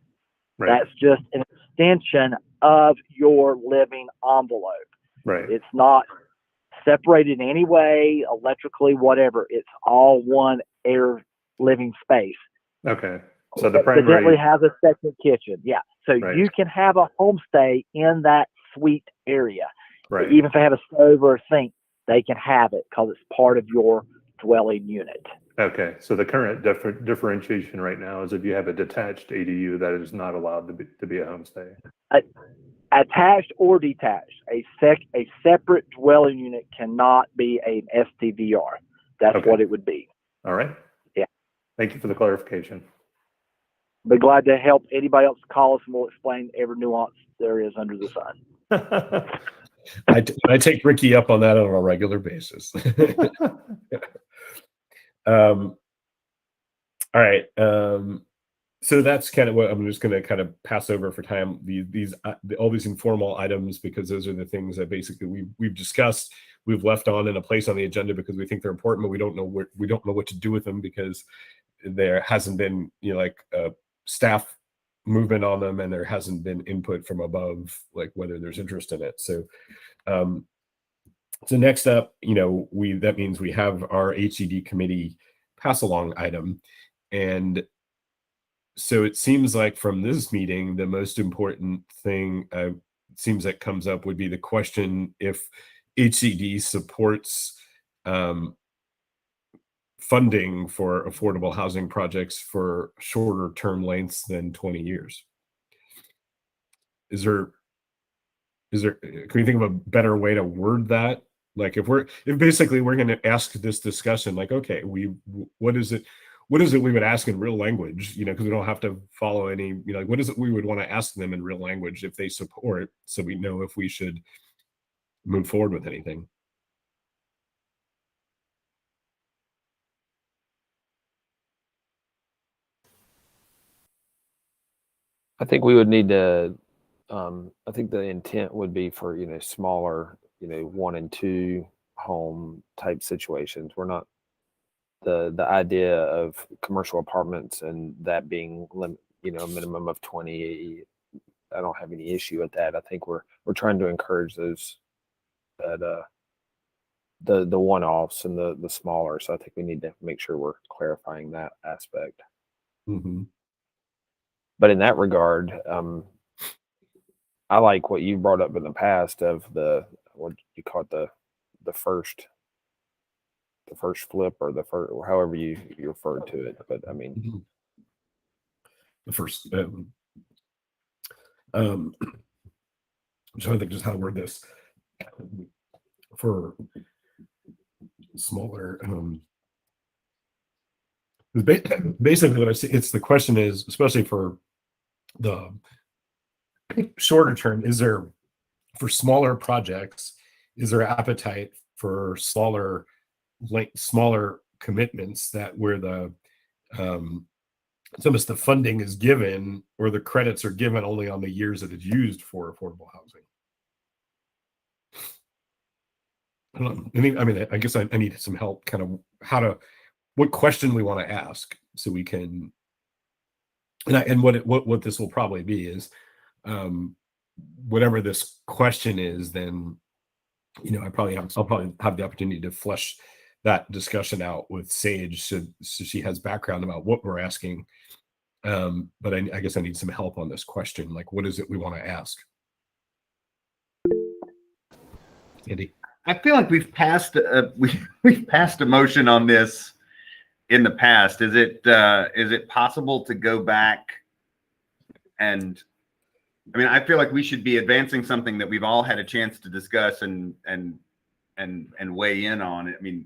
Right. That's just an extension of your living envelope. Right. It's not separated in any way, electrically, whatever. It's all one air living space. Okay. So the It primary definitely has a second kitchen. Yeah. So Right. you can have a homestay in that suite area. Right. Even if they have a stove or a sink, they can have it because it's part of your dwelling unit. Okay. So the current differentiation right now is if you have a detached ADU, that is not allowed to be a homestay. Attached or detached, a separate dwelling unit cannot be an STVR. That's Okay. what it would be. All right. Yeah. Thank you for the clarification. Be glad to help anybody else call us, and we'll explain every nuance there is under the sun. I take Ricky up on that on a regular basis. All right. So that's kind of what I'm just going to kind of pass over for time. All these informal items, because those are the things that basically we've discussed. We've left on in a place on the agenda because we think they're important, but we don't know what to do with them because there hasn't been staff movement on them, and there hasn't been input from above, like whether there's interest in it. So, so next up, that means we have our Hdd committee pass along item, and so it seems like from this meeting, the most important thing seems that comes up would be the question if HCD supports funding for affordable housing projects for shorter term lengths than 20 years. Can you think of a better way to word that? Like if basically we're going to ask this discussion, like, okay, what is it we would ask in real language, because we don't have to follow any, what is it we would want to ask them in real language if they support, so we know if we should move forward with anything. I think we would need to, I think the intent would be for, smaller, 1 and 2 home type situations. We're not the idea of commercial apartments and that being a minimum of 20. I don't have any issue with that. I think we're trying to encourage those that the one-offs and the smaller. So I think we need to make sure we're clarifying that aspect. Mm-hmm. But in that regard, I like what you brought up in the past of what you call it, the first flip or or however you referred to it. But I mean, the first. I'm trying to think just how to word this. for smaller, basically what I see, it's the question is, especially for the shorter term, is there, for smaller projects, is there appetite for smaller commitments that where the some of the funding is given or the credits are given only on the years that it's used for affordable housing? I don't know. I mean, I guess I need some help kind of what question we want to ask so we can, and what this will probably be is, whatever this question is, then, I'll probably have the opportunity to flesh that discussion out with Sage so she has background about what we're asking. But I guess I need some help on this question. Like, what is it we want to ask? Andy? I feel like we've passed a motion on this in the past. Is it possible to go back and, I mean, I feel like we should be advancing something that we've all had a chance to discuss and weigh in on. I mean,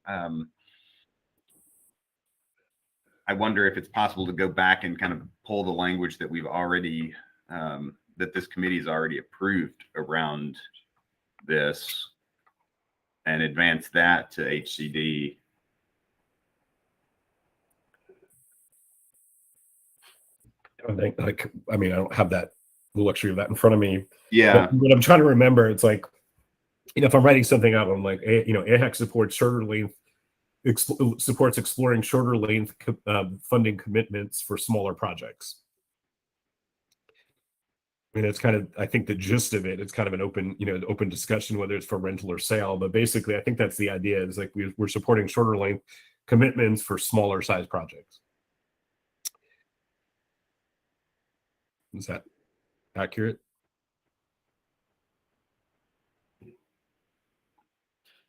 I wonder if it's possible to go back and kind of pull the language that we've already, that this committee has already approved around this and advance that to HCD. I mean, I don't have the luxury of that in front of me. Yeah. But what I'm trying to remember, it's like, if I'm writing something out, I'm like, AHEC supports shorter length, supports exploring shorter length funding commitments for smaller projects. I mean, it's kind of, I think the gist of it, it's kind of an open discussion, whether it's for rental or sale. But basically, I think that's the idea, is like we're supporting shorter length commitments for smaller size projects. Is that accurate?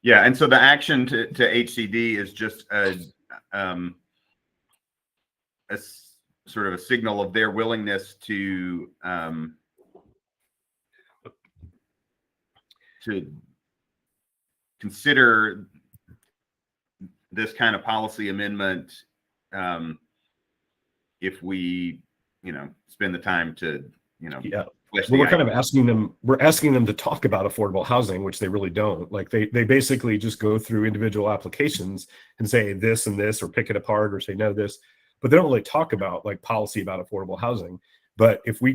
Yeah, and so the action to HCD is just a sort of a signal of their willingness to consider this kind of policy amendment if we, spend the time to, Yeah. Well, we're kind of asking them to talk about affordable housing, which they really don't. Like they basically just go through individual applications and say this and this, or pick it apart, or say no this, but they don't really talk about like policy about affordable housing. But if we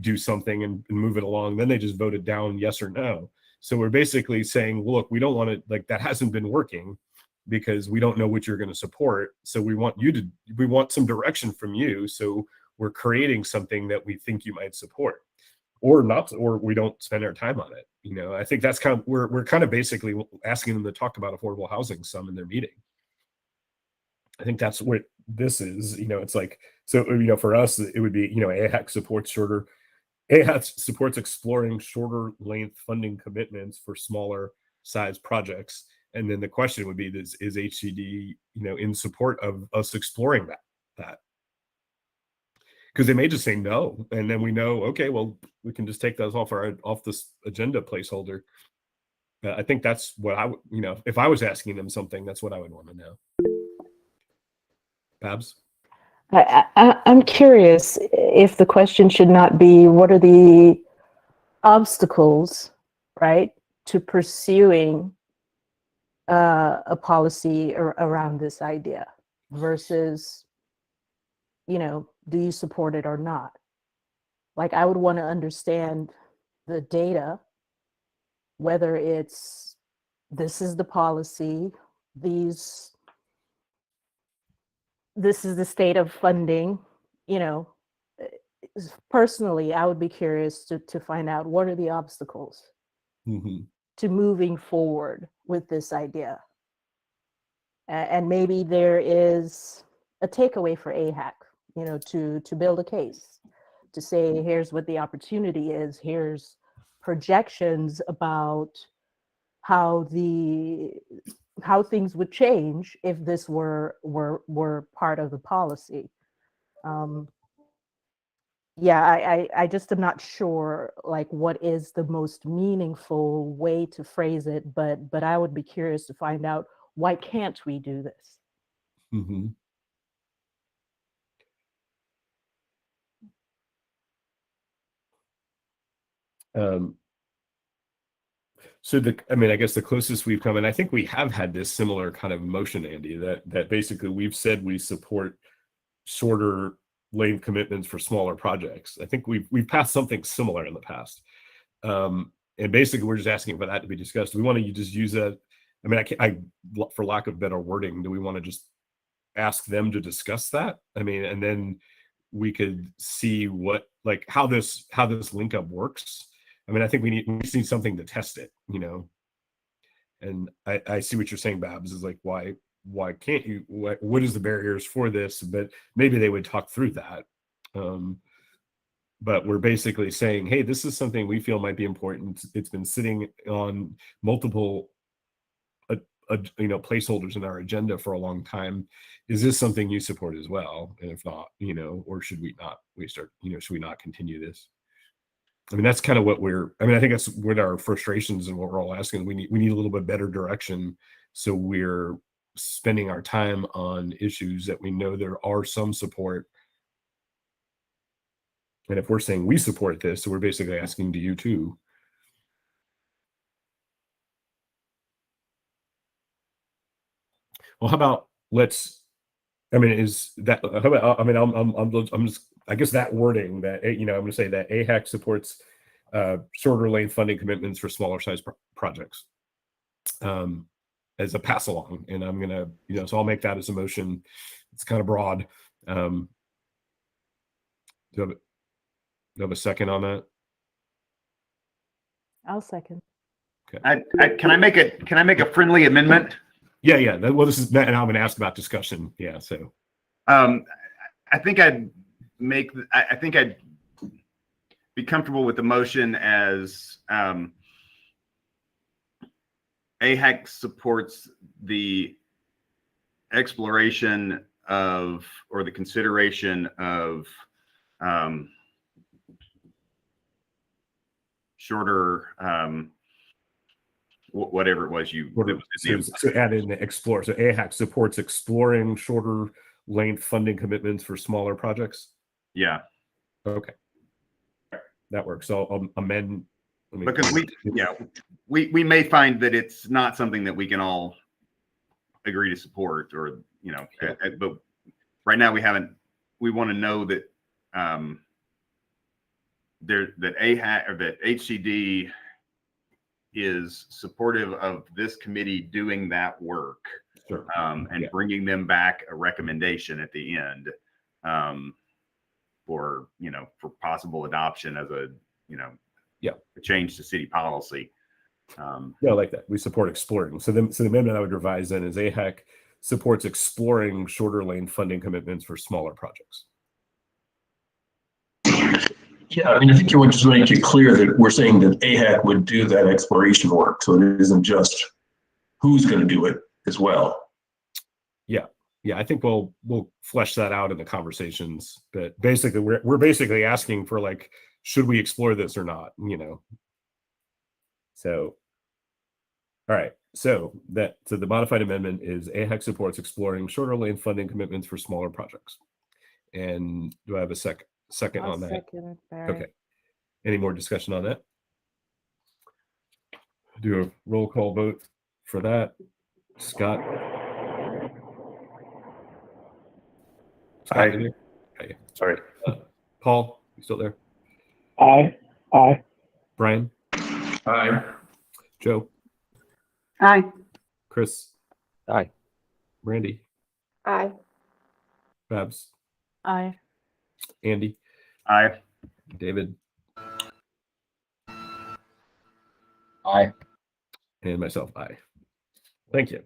do something and move it along, then they just vote it down, yes or no. So we're basically saying, look, we don't want to, like, that hasn't been working because we don't know what you're going to support. So we want some direction from you. So we're creating something that we think you might support. Or not, or we don't spend our time on it. I think that's kind of, we're kind of basically asking them to talk about affordable housing some in their meeting. I think that's what this is. It's like, so, for us, it would be, AHEC supports exploring shorter length funding commitments for smaller size projects. And then the question would be, is HCD, in support of us exploring that? Because they may just say no, and then we know, okay, well, we can just take those off this agenda placeholder. I think that's what I would, if I was asking them something, that's what I would want to know. Babs? I'm curious if the question should not be, what are the obstacles, right, to pursuing a policy around this idea versus, do you support it or not? Like, I would want to understand the data, whether it's, this is the policy, this is the state of funding. Personally, I would be curious to find out, what are the obstacles to moving forward with this idea? And maybe there is a takeaway for AHEC, to build a case, to say, here's what the opportunity is, here's projections about how things would change if this were part of the policy. yeah, I just am not sure like what is the most meaningful way to phrase it, but I would be curious to find out why can't we do this? Mm-hmm. So I guess the closest we've come, and I think we have had this similar kind of motion, Andy, that basically we've said we support shorter length commitments for smaller projects. I think we've passed something similar in the past. And basically we're just asking for that to be discussed. Do we want to just use that? I mean, I for lack of better wording, do we want to just ask them to discuss that? I mean, and then we could see what, like how this link up works. I mean, I think we need something to test it, you know. And I see what you're saying, Babs, is like, why can't you, what is the barriers for this? But maybe they would talk through that. But we're basically saying, hey, this is something we feel might be important. It's been sitting on multiple placeholders in our agenda for a long time. Is this something you support as well? And if not, you know, or should we not should we not continue this? I mean, that's kind of what I think that's what our frustrations and what we're all asking. We need a little bit better direction, so we're spending our time on issues that we know there are some support. And if we're saying we support this, so we're basically asking to you too. Well, how about is that, how about, I mean, I'm just, I guess that wording that, I'm going to say that AHAC supports shorter length funding commitments for smaller size projects as a pass along. And I'm going to, so I'll make that as a motion. It's kind of broad. Do you have a second on that? I'll second. Okay. Can I make a friendly amendment? Yeah. Well, this is, and I'm going to ask about discussion. Yeah. So, I think I'd be comfortable with the motion as AHAC supports the exploration of, or the consideration of shorter, whatever it was so add in the explore. So AHAC supports exploring shorter length funding commitments for smaller projects. Yeah. Okay. That works. So I'll amend. Because we may find that it's not something that we can all agree to support, or but right now we want to know that that AHAC or that HCD is supportive of this committee doing that work. Sure. And bringing them back a recommendation at the end for possible adoption as a change to city policy. Yeah, I like that. We support exploring. So the amendment I would revise then is AHAC supports exploring shorter lane funding commitments for smaller projects. Yeah, I mean, I think you want to just make it clear that we're saying that AHAC would do that exploration work, so it isn't just who's going to do it as well. Yeah, I think we'll flesh that out in the conversations. But basically, we're basically asking for, like, should we explore this or not? So, all right. So the modified amendment is AHAC supports exploring shorter lane funding commitments for smaller projects. And do I have a second I'll on that? second it, Barry. Okay. Any more discussion on that? Do a roll call vote for that. Scott? Aye. You there? Okay. Sorry. Paul, you still there? Aye. Brian? Aye. Joe? Aye. Chris? Aye. Randy? Aye. Babs? Aye. Andy? Aye. David? Aye. And myself, aye. Thank you.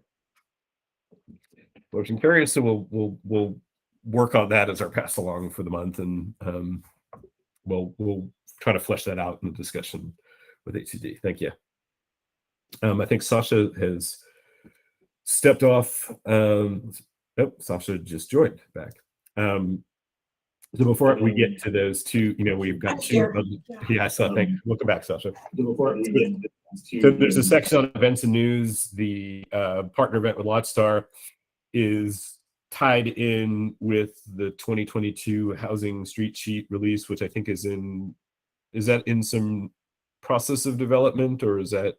Motion carries. So we'll work on that as our pass along for the month, and we'll try to flesh that out in the discussion with HCD. Thank you. I think Sasha has stepped off. Sasha just joined back. So before we get to those two, we've got I'm two. here. Yeah, so thank you. Welcome back, Sasha. So there's a section on events and news. The partner event with Lotstar is tied in with the 2022 housing street sheet release, which I think is that in some process of development, or is that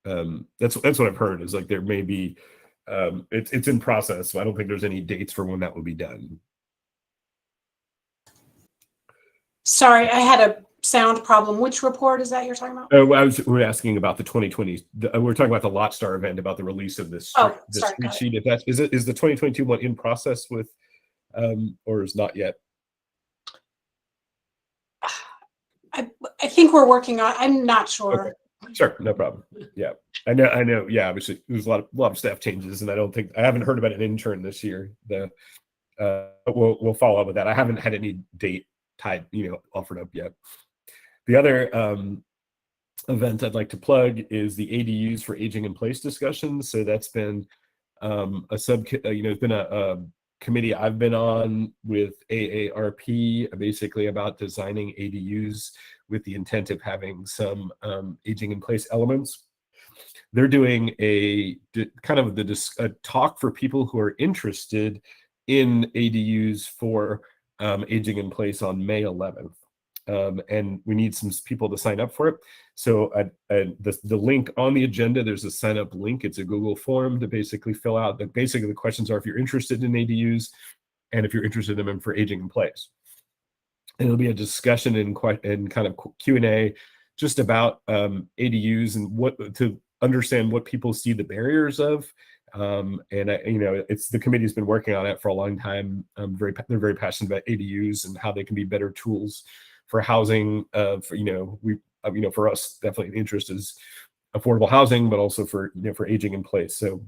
that's what I've heard, is like there may be it's in process, so I don't think there's any dates for when that will be done. Sorry, I had a sound problem. Which report is that you're talking about? Oh, we're asking about the 2020. We're talking about the Lotstar event, about the release of this Oh, the sorry, street got it. sheet. If that is the 2022 one in process with, or is not yet? I think we're working on. I'm not sure. Okay. Sure, no problem. Yeah, I know. Yeah, obviously there's a lot of staff changes, and I haven't heard about an intern this year. But we'll follow up with that. I haven't had any date tied, offered up yet. The other event I'd like to plug is the ADUs for aging in place discussion. So that's been it's been a committee I've been on with AARP, basically about designing ADUs with the intent of having some aging in place elements. They're doing a talk for people who are interested in ADUs for aging in place on May 11th. And we need some people to sign up for it. So the link on the agenda, there's a sign up link. It's a Google form to basically fill out. Basically, the questions are if you're interested in ADUs and if you're interested in them for aging in place. And it'll be a discussion and kind of Q&A just about ADUs and what to understand what people see the barriers of. It's the committee's been working on it for a long time. They're very passionate about ADUs and how they can be better tools for housing. For us, definitely the interest is affordable housing, but also for aging in place. So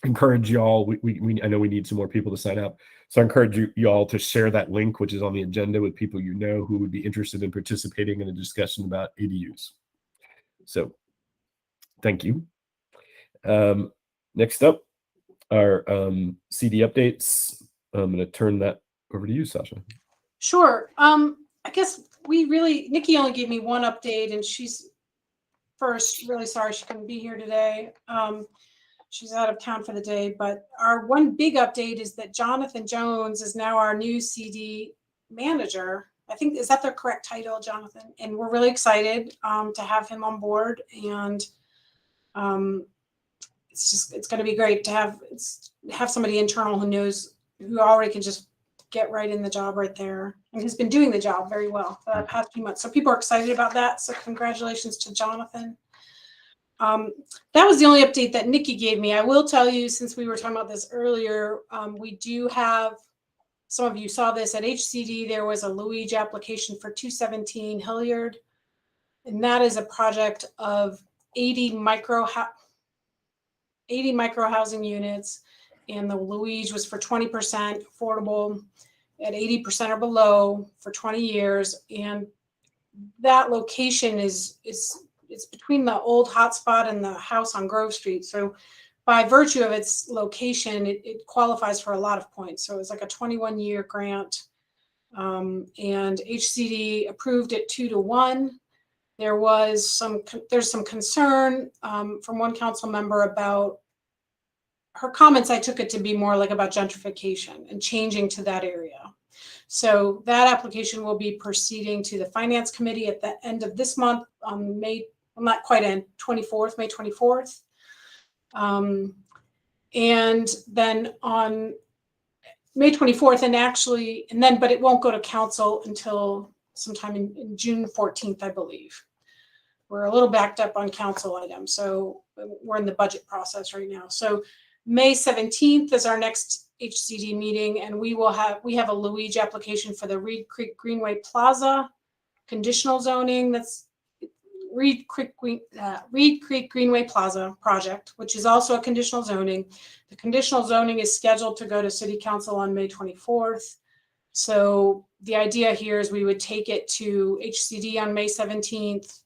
encourage y'all. I know we need some more people to sign up. So I encourage y'all to share that link, which is on the agenda, with people who would be interested in participating in a discussion about ADUs. So thank you. Next up are CD updates. I'm going to turn that over to you, Sasha. Sure. I guess Nikki only gave me one update, and she's really sorry she couldn't be here today. She's out of town for the day, but our one big update is that Jonathan Jones is now our new CD manager. I think, is that the correct title, Jonathan? And we're really excited to have him on board, and it's going to be great to have somebody internal who already can just get right in the job right there, and has been doing the job very well for the past few months. So people are excited about that. So congratulations to Jonathan. That was the only update that Nikki gave me. I will tell you, since we were talking about this earlier, we do have, some of you saw this at HCD, there was a Luigi application for 217 Hilliard, and that is a project of 80 micro housing units, and the Luigi was for 20% affordable at 80% or below for 20 years. And that location it's between the old hotspot and the house on Grove Street. So by virtue of its location, it qualifies for a lot of points. So it's like a 21-year grant, and HCD approved it 2-1. There's some concern from one council member about her comments. I took it to be more like about gentrification and changing to that area. So that application will be proceeding to the Finance Committee at the end of this month on May 24th. And then on May 24th, but it won't go to council until sometime in June 14th, I believe. We're a little backed up on council items, so we're in the budget process right now. So May 17th is our next HCD meeting, and we have a Luigi application for the Reed Creek Greenway Plaza conditional zoning. That's Reed Creek Greenway Plaza project, which is also a conditional zoning. The conditional zoning is scheduled to go to City Council on May 24th. So the idea here is we would take it to HCD on May 17th,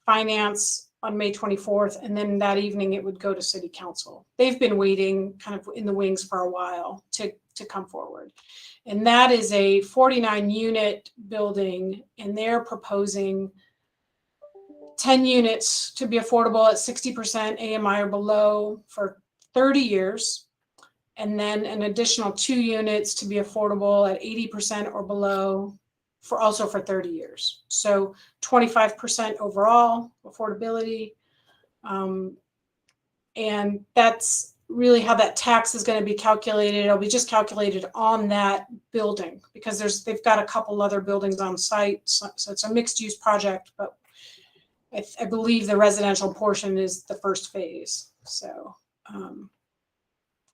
Finance on May 24th, and then that evening it would go to City Council. They've been waiting kind of in the wings for a while to to come forward. And that is a 49 unit building, and they're proposing 10 units to be affordable at 60% AMI or below for 30 years. And then an additional 2 units to be affordable at 80% or below for also for 30 years. So 25% overall affordability. And that's really how that tax is going to be calculated. It'll be just calculated on that building because they've got a couple other buildings on site. So it's a mixed use project, but I believe the residential portion is the first phase. So,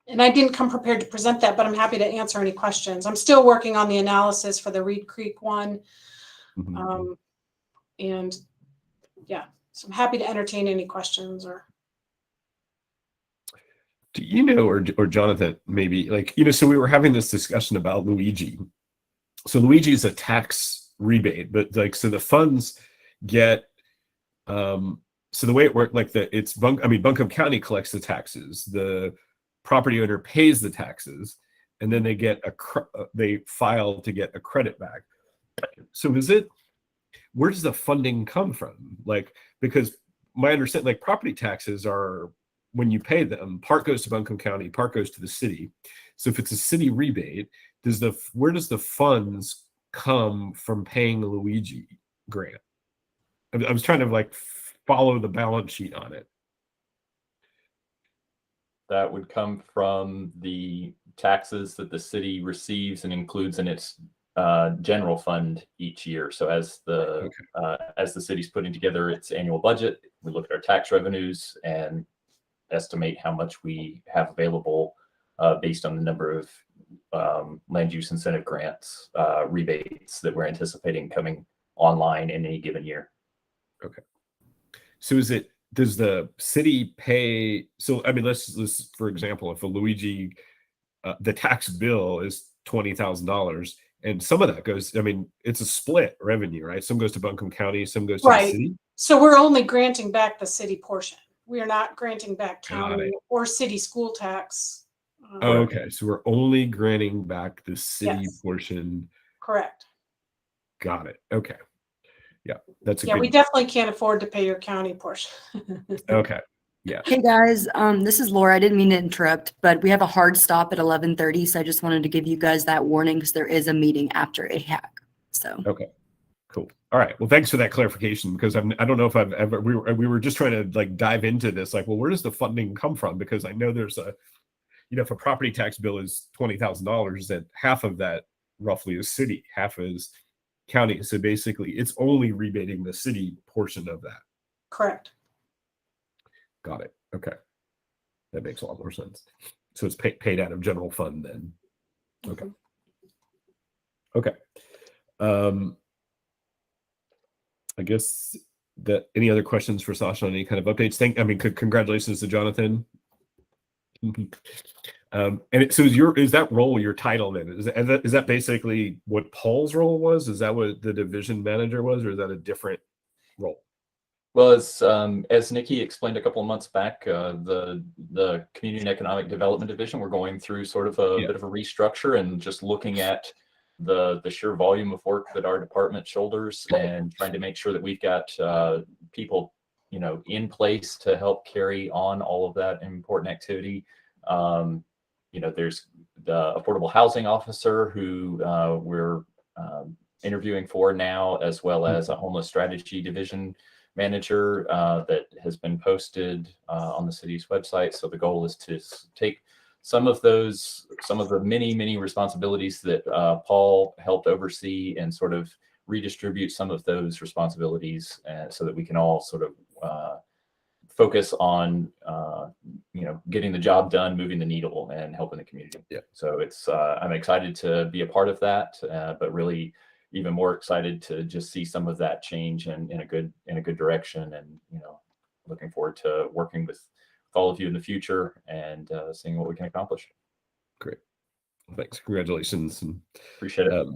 and I didn't come prepared to present that, but I'm happy to answer any questions. I'm still working on the analysis for the Reed Creek one. And yeah, so I'm happy to entertain any questions or. Do you know, or Jonathan, maybe like, so we were having this discussion about Luigi. So Luigi is a tax rebate, but like, so the funds get, so the way it worked, like Buncombe County collects the taxes, the property owner pays the taxes, and then they get they file to get a credit back. So where does the funding come from? Like, because my understanding, like property taxes are, when you pay them, part goes to Buncombe County, part goes to the city. So if it's a city rebate, where does the funds come from paying the Luigi grant? I was trying to like follow the balance sheet on it. That would come from the taxes that the city receives and includes in its general fund each year. So as the city's putting together its annual budget, we look at our tax revenues and estimate how much we have available based on the number of land use incentive grants, rebates that we're anticipating coming online in any given year. Okay. So does the city pay? So, I mean, let's for example, if a Luigi, the tax bill is $20,000 and some of that goes, I mean, it's a split revenue, right? Some goes to Buncombe County, some goes to the city. So we're only granting back the city portion. We are not granting back county or city school tax. Okay. So we're only granting back the city portion. Correct. Got it. Okay. Yeah, that's we definitely can't afford to pay your county portion. Okay. Yeah. Hey guys, this is Laura. I didn't mean to interrupt, but we have a hard stop at 11:30, so I just wanted to give you guys that warning because there is a meeting after AHAC. So. Okay. Cool. All right. Well, thanks for that clarification because I don't know if I've ever we were just trying to like dive into this, like, well, where does the funding come from? Because I know there's if a property tax bill is $20,000, that half of that roughly is city, half is county. So basically it's only rebating the city portion of that. Correct. Got it. Okay. That makes a lot more sense. So it's paid out of general fund then. Okay. Okay. I guess that any other questions for Sasha on any kind of updates? Congratulations to Jonathan. So is that role your title then? Is that basically what Paul's role was? Is that what the division manager was, or is that a different role? Well, as Nikki explained a couple of months back, the Community and Economic Development Division, we're going through sort of a bit of a restructure and just looking at the sheer volume of work that our department shoulders and trying to make sure that we've got people, in place to help carry on all of that important activity. There's the affordable housing officer who we're interviewing for now, as well as a homeless strategy division manager that has been posted on the city's website. So the goal is to take some of the many responsibilities that Paul helped oversee and sort of redistribute some of those responsibilities so that we can all sort of focus on getting the job done, moving the needle, and helping the community. Yeah. So I'm excited to be a part of that, but really even more excited to just see some of that change in a good direction, and looking forward to working with all of you in the future and seeing what we can accomplish. Great. Thanks. Congratulations. And appreciate it.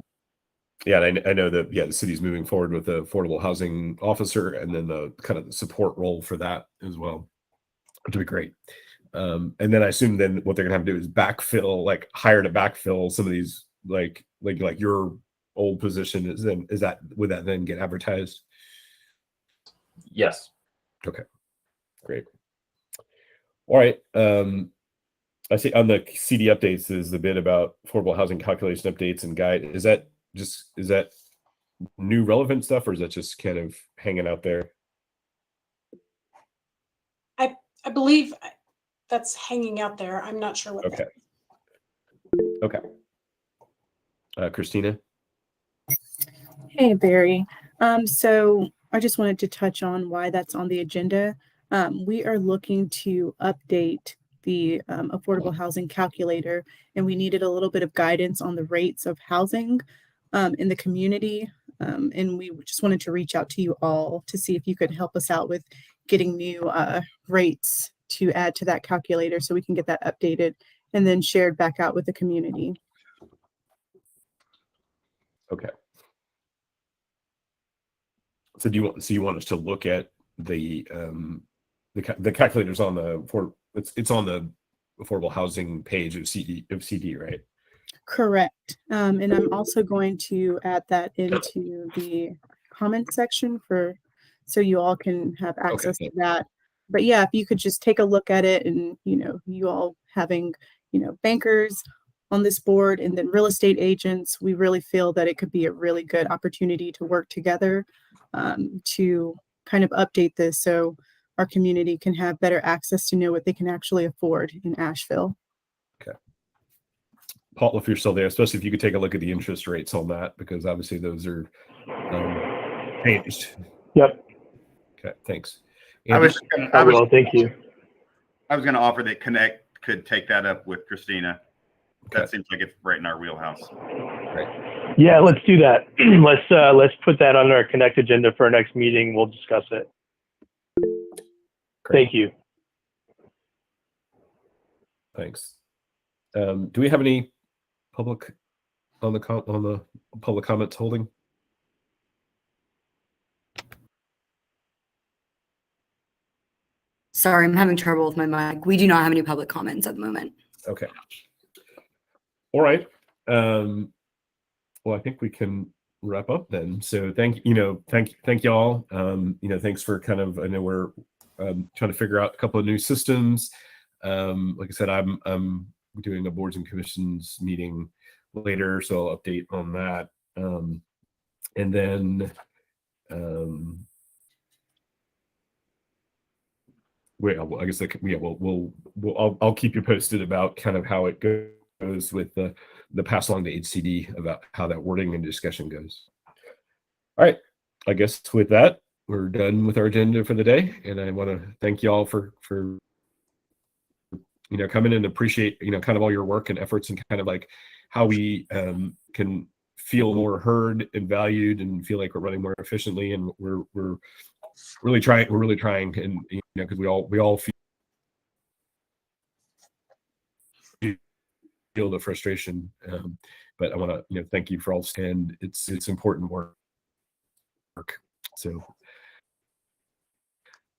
I know that the city's moving forward with the affordable housing officer and then the kind of the support role for that as well, which would be great. And then I assume then what they're gonna have to do is backfill, like hire to backfill some of these, like your old position would that then get advertised? Yes. Okay, great. All right. I see on the CD updates is the bit about affordable housing calculation updates and guide. Is that new relevant stuff, or is that just kind of hanging out there? I believe that's hanging out there. I'm not sure what. Okay. Okay. Christina? Hey, Barry. So I just wanted to touch on why that's on the agenda. We are looking to update the affordable housing calculator, and we needed a little bit of guidance on the rates of housing in the community. And we just wanted to reach out to you all to see if you could help us out with getting new rates to add to that calculator so we can get that updated and then shared back out with the community. Okay. So you want us to look at the calculators on it's on the affordable housing page of CD, right? Correct. And I'm also going to add that into the comment section so you all can have access to that. But yeah, if you could just take a look at it, and you all having bankers on this board and then real estate agents, we really feel that it could be a really good opportunity to work together to kind of update this so our community can have better access to know what they can actually afford in Asheville. Okay. Paul, if you're still there, especially if you could take a look at the interest rates on that, because obviously those are changed. Yep. Okay, thanks. Thank you. I was going to offer that Connect could take that up with Christina. Okay. That seems like it's right in our wheelhouse. Right. Yeah, let's do that. Let's put that on our Connect agenda for our next meeting. We'll discuss it. Great. Thank you. Thanks. Do we have any public on the public comments holding? Sorry, I'm having trouble with my mic. We do not have any public comments at the moment. Okay. All right. Well, I think we can wrap up then. So thank y'all. Thanks for kind of, I know we're trying to figure out a couple of new systems. Like I said, I'm doing a boards and commissions meeting later, so I'll update on that. And then I guess I'll keep you posted about kind of how it goes with the pass along to HCD about how that wording and discussion goes. All right, I guess with that, we're done with our agenda for the day, and I want to thank you all for coming in and appreciate kind of all your work and efforts and kind of like how we can feel more heard and valued and feel like we're running more efficiently, and we're really trying, and because we all feel the frustration, but I want to thank you for all, and it's important work. So